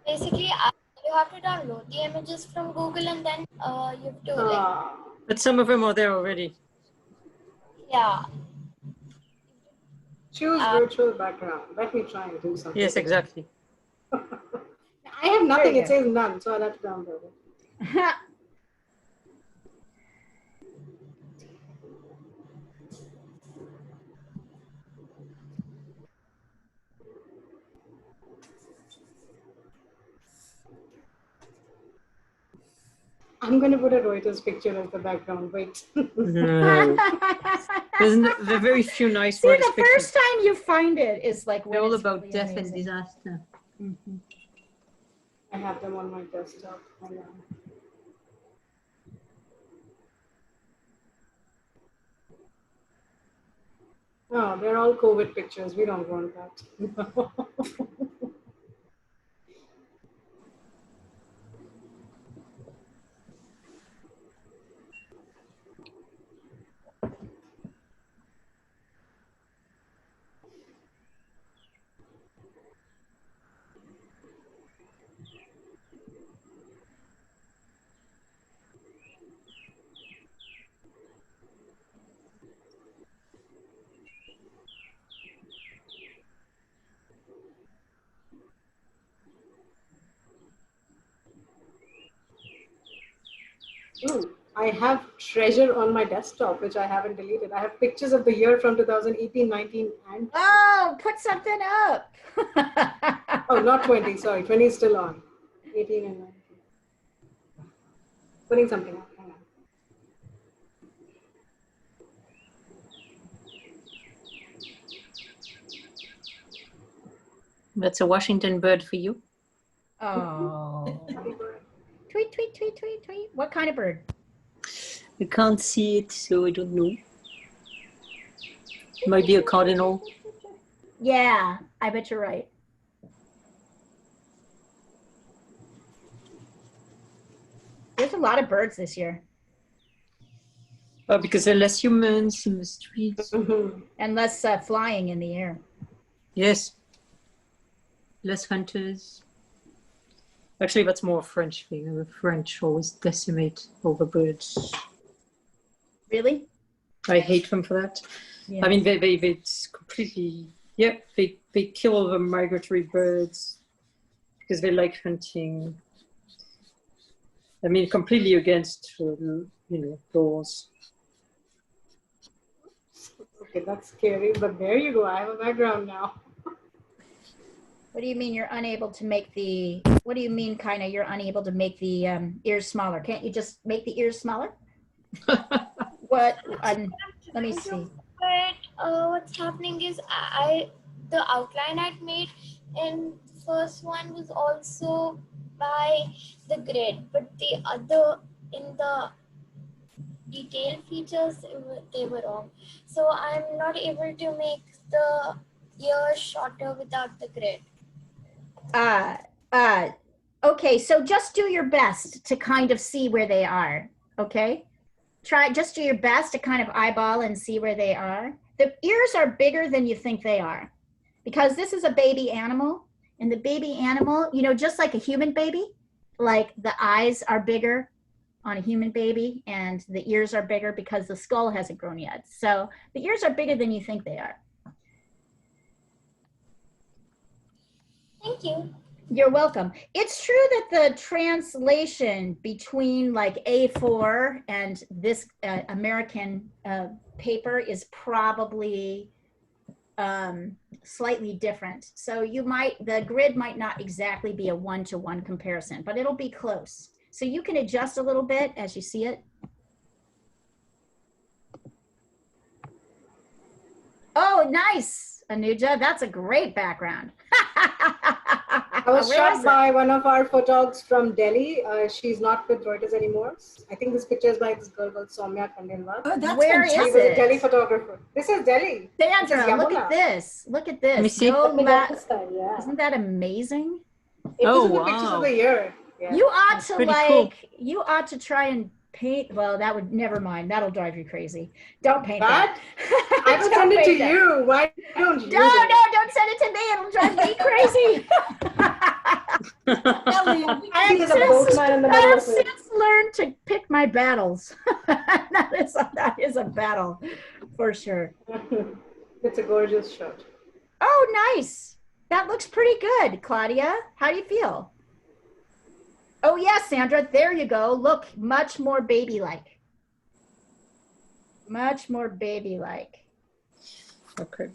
Basically, you have to download the images from Google and then you have to like, Ah, But some of them are there already. yeah. choose virtual background. Let me try and do something. Yes, exactly. I have nothing. There you It says none, so I'll have to download it. I'm going to put a Reuters picture as the background. Wait. No. There are very few nice See, ones. the first time you find it is like when They're all it's about really death and amazing. disaster. I have them on my desktop. Hold on. No, they're all COVID pictures. We don't want that. Ooh, I have treasure on my desktop, which I haven't deleted. I have pictures of the year from 2018, 19, and Oh, put something up. oh, not 20. Sorry, 20 is still on. 18 and 19. Putting something up. Hang on. That's a Washington bird for you. Oh. Tweet, tweet, tweet, tweet, tweet. What kind of bird? You can't see it, so I don't know. Might be a cardinal. Yeah, I bet you're right. There's a lot of birds this year. Because there are less humans in the streets. And less flying in the air. Yes. Less hunters. Actually, that's more a French thing. The French always decimate all the birds. Really? I hate them for that. Yeah. I mean, it's completely, yeah, they kill all the migratory birds because they like hunting. I mean, completely against, laws. Okay, that's scary, but there you go. I have a background now. What do you mean you're unable to make the, what do you mean kind of you're unable to make the ears smaller? Can't you just make the ears smaller? What, let me see. But what's happening is the outline I'd made in first one was also by the grid, but the other in the detail features they were wrong. So I'm not able to make the ears shorter without the grid. Okay, so just do your best to kind of see where they are, okay? Just do your best to kind of eyeball and see where they are. The ears are bigger than you think they are because this is a baby animal, and the baby animal, just like a human baby, like the eyes are bigger on a human baby and the ears are bigger because the skull hasn't grown yet. So the ears are bigger than you think they are. Thank you. You're welcome. It's true that the translation between like A4 and this American paper is probably slightly different. So the grid might not exactly be a one-to-one comparison, but it'll be close. So you can adjust a little bit as you see it. Oh, nice, Anuja. That's a great background. I was shot by one of our photogs from Delhi. She's not with Reuters anymore. I think this picture is by this girl called Soumya Khandelwal. Oh, that's Where is She was a Delhi photographer. This is Delhi. Sandra, look at this. Look at this. Let me see. No This time, yeah. Isn't that amazing? Oh, This is the pictures of the year. Yeah. You ought to pretty cool. you ought to try and paint. Well, that would, never mind. That'll drive you crazy. Don't paint What? that. I will Don't send it to paint that. you. Why don't you? No, don't send it to me. It'll drive me crazy. Ellie, I See, there's a boatman in the middle have of it. since learned to pick my battles. that is a battle for sure. It's a gorgeous shot. Oh, nice. That looks pretty good, Claudia. How do you feel? Oh, yes, Sandra. There you go. Look, much more baby-like. Much more baby-like. Okay.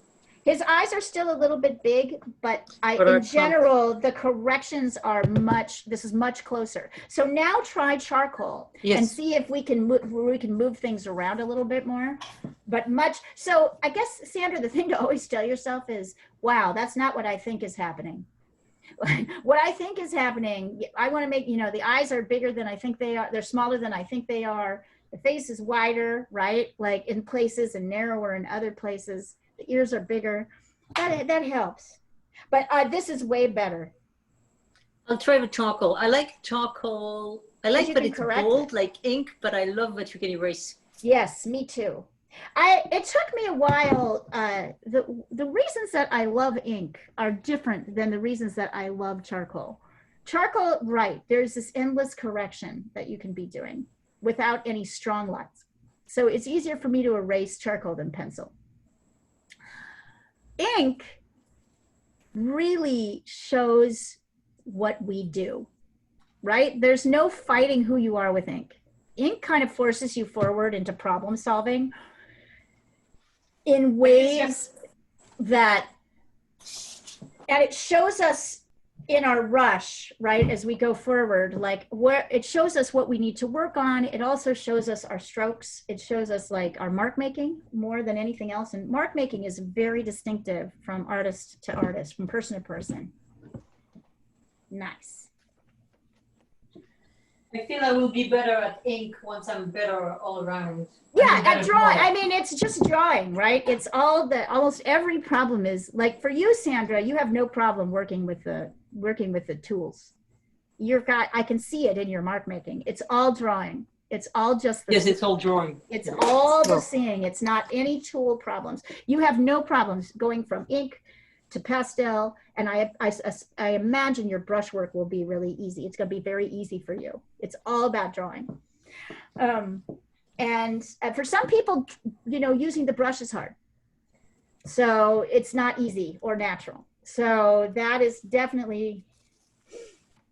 His eyes are still a little bit big, but But in it's general, the corrections are this is much closer. So now try charcoal and Yes. see if we can move things around a little bit more. But so I guess, Sandra, the thing to always tell yourself is, wow, that's not what I think is happening. What I think is happening, I want to make, the eyes are bigger than I think they are. They're smaller than I think they are. The face is wider, right? Like in places and narrower in other places. The ears are bigger. That helps. But this is way better. I'll try with charcoal. I like charcoal. I like you that can it's correct bold like ink, but I love that you can erase. Yes, me too. It took me a while. The reasons that I love ink are different than the reasons that I love charcoal. Charcoal, right, there's this endless correction that you can be doing without any strong lines. So it's easier for me to erase charcoal than pencil. Ink really shows what we do, right? There's no fighting who you are with ink. Ink kind of forces you forward into problem solving in ways that, and it shows us in our rush, right, as we go forward, like where it shows us what we need to work on. It also shows us our strokes. It shows us like our mark making more than anything else. And mark making is very distinctive from artist to artist, from person to person. Nice. I feel I will be better at ink once I'm better all around. Yeah, and drawing. I mean, it's just drawing, right? It's almost every problem is like for you, Sandra, you have no problem working with the tools. I can see it in your mark making. It's all drawing. It's all just the, Yes, it's all drawing. It's all the seeing. It's not any tool problems. You have no problems going from ink to pastel, and I imagine your brushwork will be really easy. It's going to be very easy for you. It's all about drawing. And for some people, using the brush is hard. So it's not easy or natural. So that is definitely,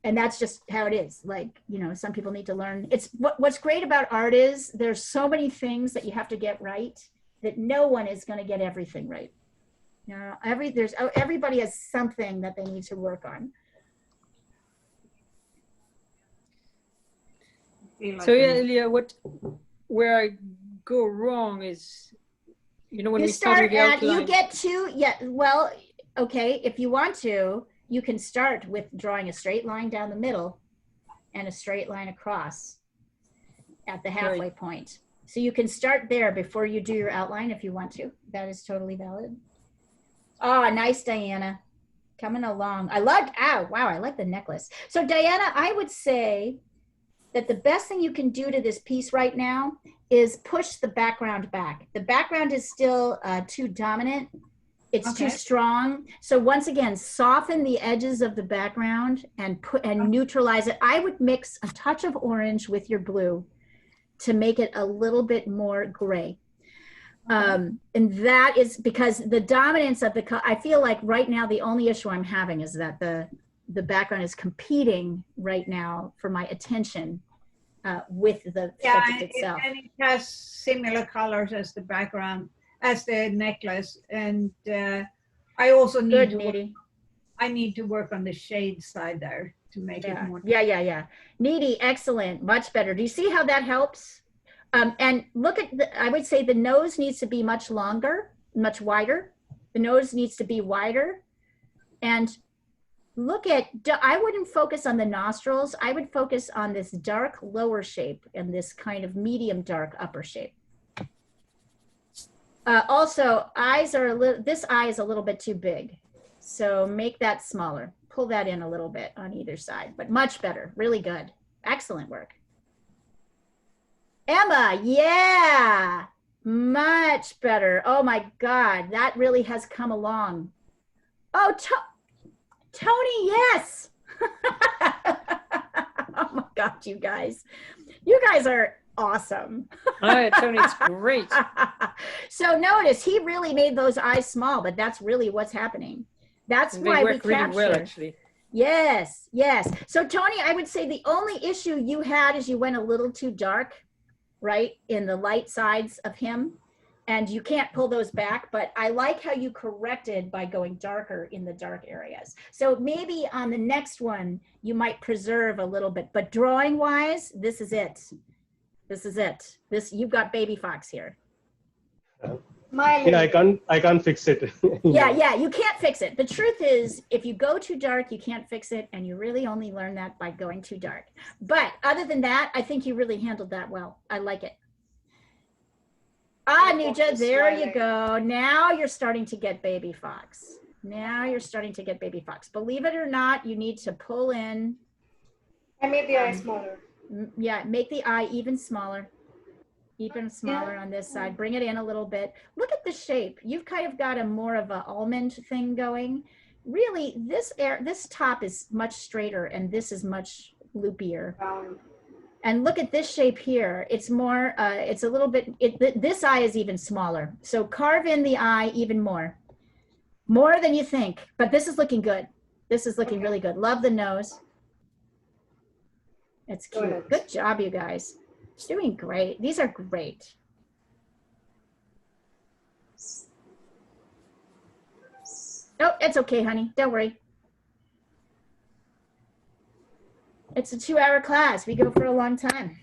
and that's just how it is. Like, some people need to learn. It's what's great about art is there's so many things that you have to get right that no one is going to get everything right. Everybody has something that they need to work on. So yeah, Elia, where I go wrong is, when we start with the outline. You get to, okay, if you want to, you can start with drawing a straight line down the middle and a straight line across at the halfway point. So you can start there before you do your outline if you want to. That is totally valid. Oh, nice, Diana. Coming along. I like the necklace. So Diana, I would say that the best thing you can do to this piece right now is push the background back. The background is still too dominant. It's too strong. So once again, soften the edges of the background and neutralize it. I would mix a touch of orange with your blue to make it a little bit more gray. And that is because the dominance of I feel like right now the only issue I'm having is that the background is competing right now for my attention with the Yeah, subject itself. and it has similar colors as the background, as the necklace. And I also need Good, to work, Needy. I need to work on the shade side there to make it more. Yeah. Needy, excellent, much better. Do you see how that helps? And look at I would say the nose needs to be much longer, much wider. The nose needs to be wider. And look at, I wouldn't focus on the nostrils. I would focus on this dark lower shape and this kind of medium dark upper shape. Also, eyes are this eye is a little bit too big. So make that smaller. Pull that in a little bit on either side, but much better, really good. Excellent work. Emma, yeah, much better. Oh my God, that really has come along. Oh, Tony, yes. Oh my God, you guys are awesome. All right, Tony, it's great. So notice he really made those eyes small, but that's really what's happening. That's why we capture. Really well, actually. Yes. So Tony, I would say the only issue you had is you went a little too dark, right, in the light sides of him. And you can't pull those back, but I like how you corrected by going darker in the dark areas. So maybe on the next one, you might preserve a little bit, but drawing wise, this is it. You've got baby fox here. Smiling. Yeah, I can't fix it. Yeah, you can't fix it. The truth is, if you go too dark, you can't fix it. And you really only learn that by going too dark. But other than that, I think you really handled that well. I like it. Ah, Nuja, there you go. Now you're starting to get baby fox. Believe it or not, you need to pull in. I made the eye smaller. Yeah, make the eye even smaller on this side. Bring it in a little bit. Look at the shape. You've kind of got a more of an almond thing going. Really, this top is much straighter and this is much loopier. And look at this shape here. It's more, it's a little bit, this eye is even smaller. So carve in the eye even more than you think, but this is looking good. This is looking really good. Love the nose. It's cute. Good job, you guys. Doing great. These are great. Oh, it's okay, honey. Don't worry. It's a 2-hour class. We go for a long time.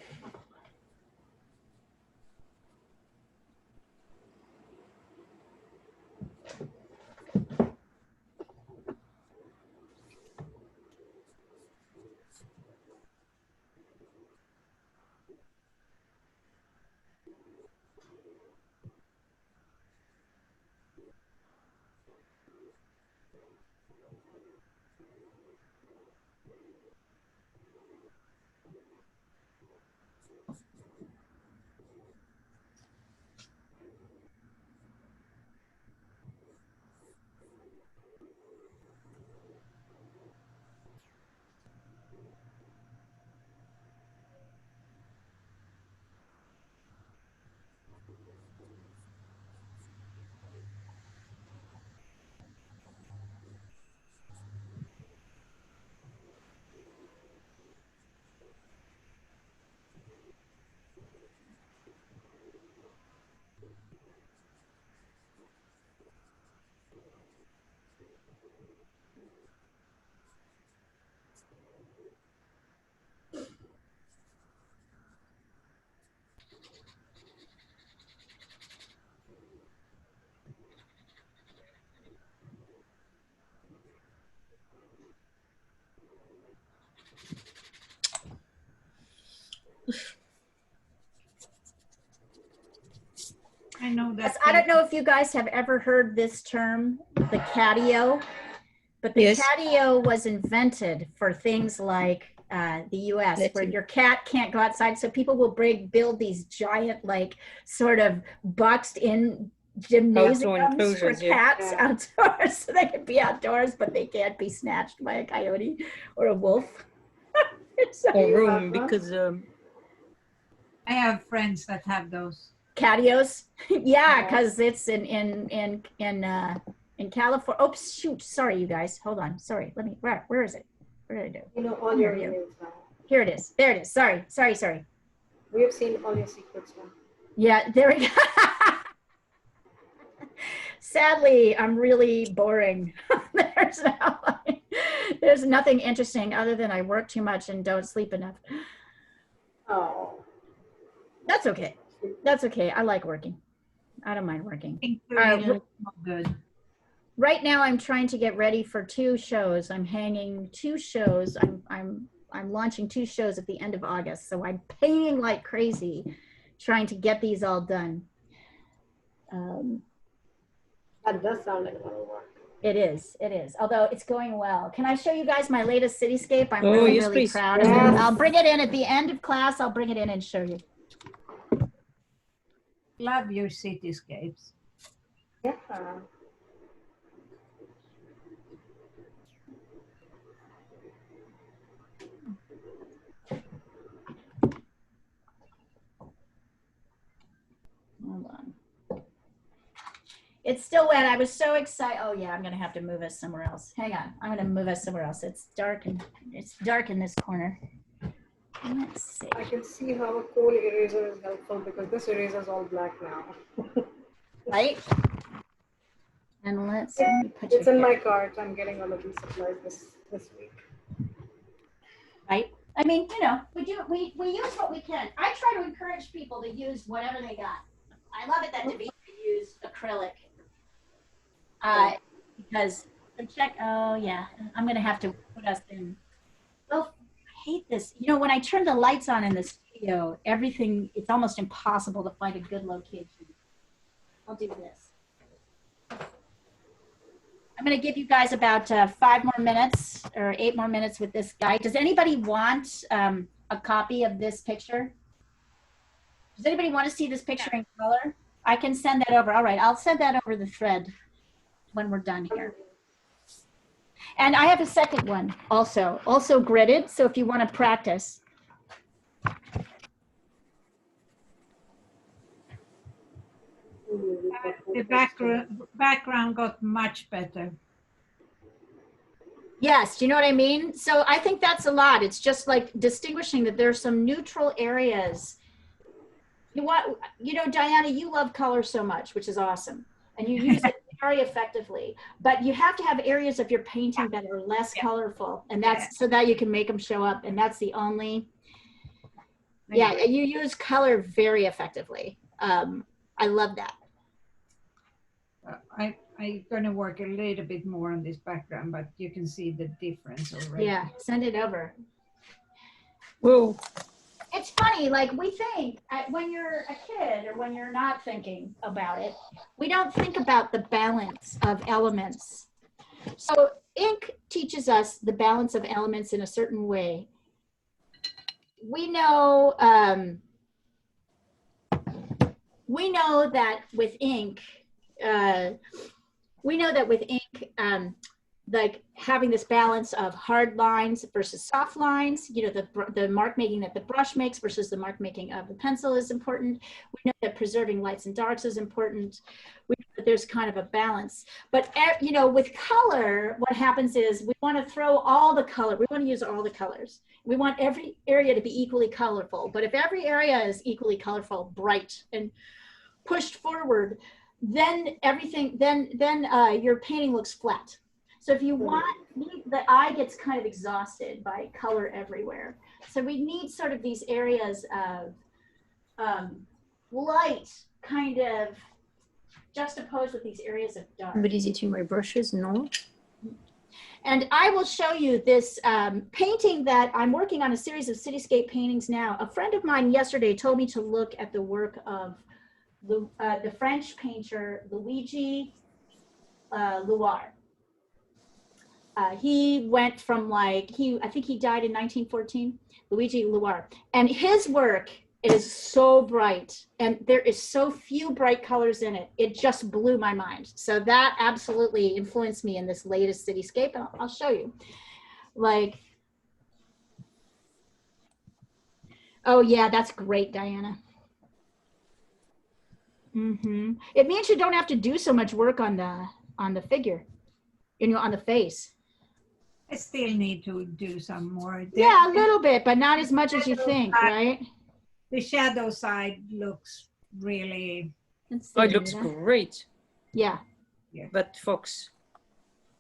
I know that. I don't know if you guys have ever heard this term, the catio, but the catio was invented for things like the US, where your cat can't go outside. So people will build these giant, like, sort of boxed in gymnasiums for cats outdoors, so they can be outdoors, but they can't be snatched by a coyote or a wolf. Or room, because I have friends that have those. Catios. Yeah, because it's in California. Oops, shoot. Sorry, you guys. Hold on. Sorry. Let me, where is it? What did I do? You know all your emails now. Here it is. There it is. Sorry. We have seen all your secrets now. Yeah, there we go. Sadly, I'm really boring. There's nothing interesting other than I work too much and don't sleep enough. Oh. That's okay. That's okay. I like working. I don't mind working. Good. Right now, I'm trying to get ready for 2 shows. I'm hanging 2 shows. I'm launching 2 shows at the end of August, so I'm painting like crazy, trying to get these all done. That does sound like a lot of work. It is. Although it's going well. Can I show you guys my latest cityscape? I'm Oh, really, yes, really please. proud of it. I'll bring it in at the end of class. I'll bring it in and show you. Love your cityscapes. Yeah. Hold on. It's still wet. I was so excited. Oh yeah, I'm gonna have to move us somewhere else. Hang on, I'm gonna move us somewhere else. It's dark in this corner. Let's see. I can see how a coal eraser is helpful because this eraser is all black now. Right? And let me put It's you in here. my cart. I'm getting all of these supplies this week. Right? I mean, you know, we use what we can. I try to encourage people to use whatever they got. I love it that Davina used acrylic. Because oh yeah, I'm gonna have to put us in. Well, I hate this. You know, when I turn the lights on in the studio, it's almost impossible to find a good location. I'll do this. I'm going to give you guys about 5 more minutes or 8 more minutes with this guy. Does anybody want a copy of this picture? Does anybody want to see this picture in color? I can send that over. All right, I'll send that over the thread when we're done here. And I have a second one also gridded. So if you want to practice. The background got much better. Yes, do you know what I mean? So I think that's a lot. It's just like distinguishing that there's some neutral areas. You know, Diana, you love color so much, which is awesome. And you use it very effectively. But you have to have areas of your painting that are less colorful. And that's so that you can make them show up. And that's the only, yeah, you use color very effectively. I love that. I'm going to work a little bit more on this background, but you can see the difference already. Yeah, send it over. Whoa. It's funny, like we think when you're a kid or when you're not thinking about it, we don't think about the balance of elements. So ink teaches us the balance of elements in a certain way. We know that with ink, like having this balance of hard lines versus soft lines, you know, the mark making that the brush makes versus the mark making of the pencil is important. We know that preserving lights and darks is important. We know that there's kind of a balance. But, you know, with color, what happens is we want to throw all the color. We want to use all the colors. We want every area to be equally colorful. But if every area is equally colorful, bright, and pushed forward, then your painting looks flat. So if you want, the eye gets kind of exhausted by color everywhere. So we need sort of these areas of light kind of juxtaposed with these areas of dark. Somebody's eating my brushes, no? And I will show you this painting that I'm working on, a series of cityscape paintings now. A friend of mine yesterday told me to look at the work of the French painter Luigi Loire. He went from I think he died in 1914, Luigi Loire. And his work is so bright and there is so few bright colors in it. It just blew my mind. So that absolutely influenced me in this latest cityscape. And I'll show you. Like, oh yeah, that's great, Diana. It means you don't have to do so much work on the figure, you know, on the face. I still need to do some more. Yeah, a little bit, but not as much as you think, right? The shadow side looks really. Let's Oh, see, it looks Anita. great. Yeah. But Fox.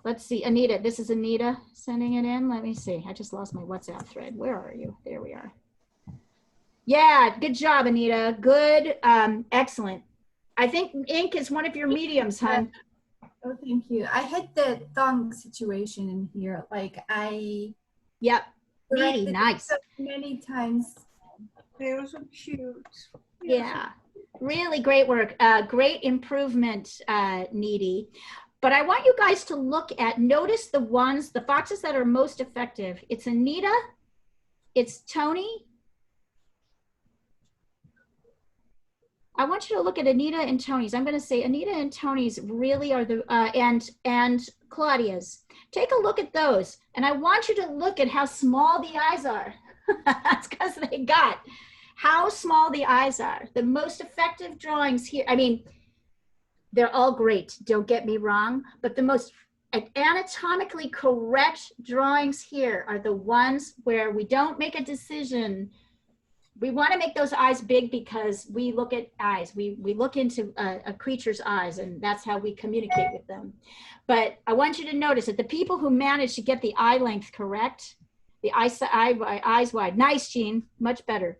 Let's see, Anita. This is Anita sending it in. Let me see. I just lost my WhatsApp thread. Where are you? There we are. Yeah, good job, Anita. Good, excellent. I think ink is one of your mediums, hon. Oh, thank you. I had the thong situation in here. Like Yep. Needy, corrected it nice. so many times. They're so cute. Yeah, really great work. Great improvement, Needy. But I want you guys to look at, notice the ones, the foxes that are most effective. It's Anita, it's Tony. I want you to look at Anita and Tony's. I'm going to say Anita and Tony's really are the, and Claudia's. Take a look at those. And I want you to look at how small the eyes are. That's because they got how small the eyes are. The most effective drawings here, I mean, they're all great, don't get me wrong, but the most anatomically correct drawings here are the ones where we don't make a decision. We want to make those eyes big because we look at eyes. We look into a creature's eyes, and that's how we communicate with them. But I want you to notice that the people who manage to get the eye length correct, the eyes wide, nice, Jean, much better.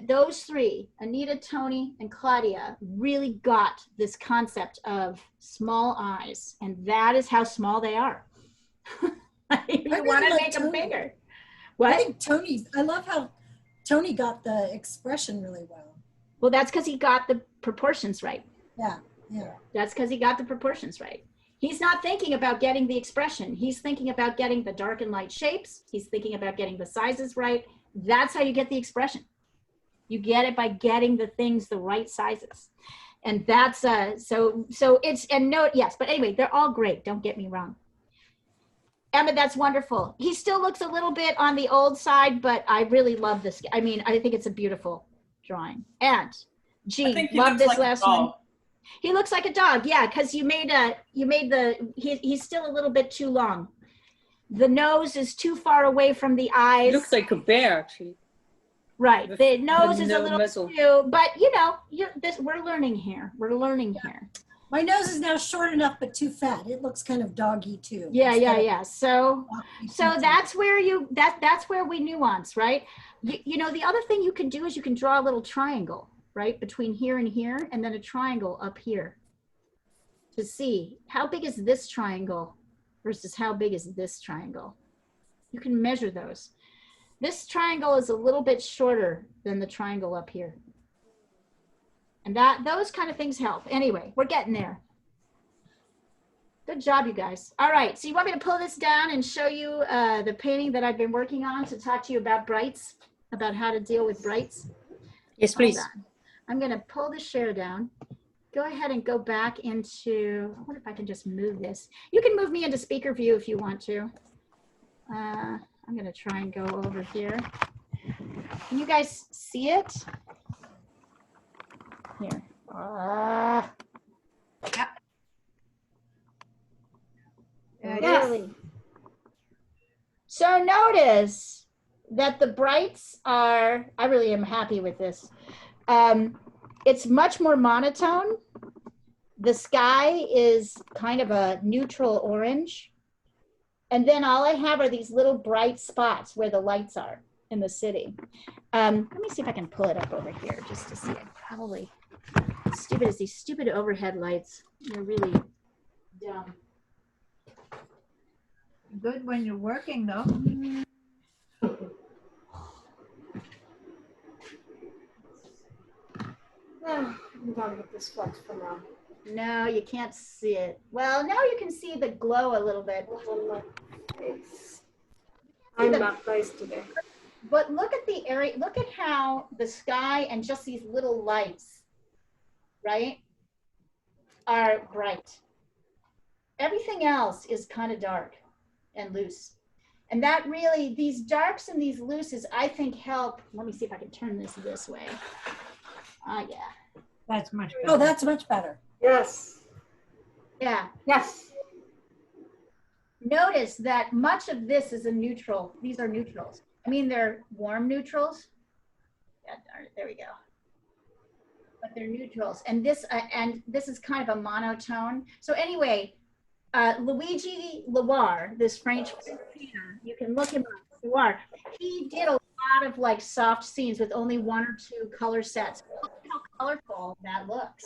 Those three, Anita, Tony, and Claudia, really got this concept of small eyes, and that is how small they are. You want to make them bigger. What? I think Tony, I love how Tony got the expression really well. Well, that's because he got the proportions right. Yeah, yeah. That's because he got the proportions right. He's not thinking about getting the expression. He's thinking about getting the dark and light shapes. He's thinking about getting the sizes right. That's how you get the expression. You get it by getting the things the right sizes. And that's, so it's, and no, yes, but anyway, they're all great. Don't get me wrong. Emma, that's wonderful. He still looks a little bit on the old side, but I really love this. I mean, I think it's a beautiful drawing. And Jean, love this last one. He looks like a dog, yeah, because he's still a little bit too long. The nose is too far away from the eyes. It looks like a bear, actually. Right, the nose is a no little muzzle. too, but you know, we're learning here. We're learning here. My nose is now short enough, but too fat. It looks kind of doggy too. Yeah. So that's where that's where we nuance, right? You know, the other thing you can do is you can draw a little triangle, right? Between here and here, and then a triangle up here to see how big is this triangle versus how big is this triangle. You can measure those. This triangle is a little bit shorter than the triangle up here. And those kind of things help. Anyway, we're getting there. Good job, you guys. All right, so you want me to pull this down and show you the painting that I've been working on to talk to you about brights, about how to deal with brights? Yes, please. I'm gonna pull the share down. Go ahead and go back into, I wonder if I can just move this. You can move me into speaker view if you want to. I'm gonna try and go over here. Can you guys see it? Here. Really. So notice that the brights are, I really am happy with this. It's much more monotone. The sky is kind of a neutral orange. And then all I have are these little bright spots where the lights are in the city. Let me see if I can pull it up over here just to see it. Probably stupid as these stupid overhead lights. They're really dumb. Good when you're working though. I'm done with this box for now. No, you can't see it. Well, now you can see the glow a little bit. I'm baptized today. But look at the area, look at how the sky and just these little lights, right, are bright. Everything else is kind of dark and loose. And that really, these darks and these looses, I think help. Let me see if I can turn this way. Ah, yeah. That's much better. Oh, that's much better. Yes. Yeah. Yes. notice that much of this is a neutral. These are neutrals. I mean, they're warm neutrals. Yeah, darn it, there we go. But they're neutrals. And this is kind of a monotone. So anyway, Luigi Loire, this French painter, you can look him up, Loire. He did a lot of like soft scenes with only 1 or 2 color sets. Look how colorful that looks.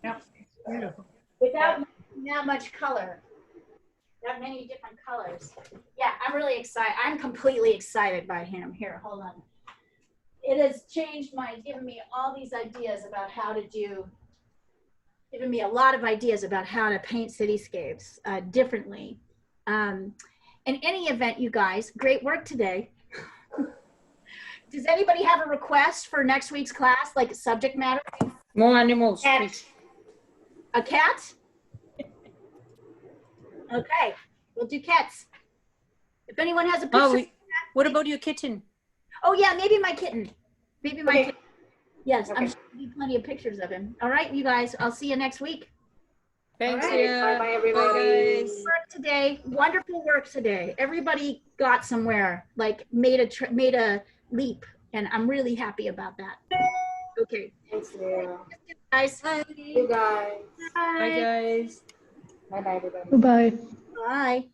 Yeah, it's beautiful. Without that much color, that many different colors. Yeah, I'm really excited. I'm completely excited by him. Here, hold on. It has changed given me all these ideas about how to do, given me a lot of ideas about how to paint cityscapes differently. In any event, you guys, great work today. Does anybody have a request for next week's class, like subject matter? More animals, please. A cat? Okay, we'll do cats. If anyone has a picture. What about your kitten? Oh yeah, maybe my kitten. Maybe my kitten. Yes, Okay. I'm sure there'll be plenty of pictures of him. All right, you guys, I'll see you next week. Thanks, All right. Leah. Bye-bye, everybody. Bye, guys. Work today, wonderful work today. Everybody got somewhere, like made a leap, and I'm really happy about that. Okay, Thanks, Leah. guys. You guys. Bye, guys. Bye-bye, everybody. Goodbye. Bye.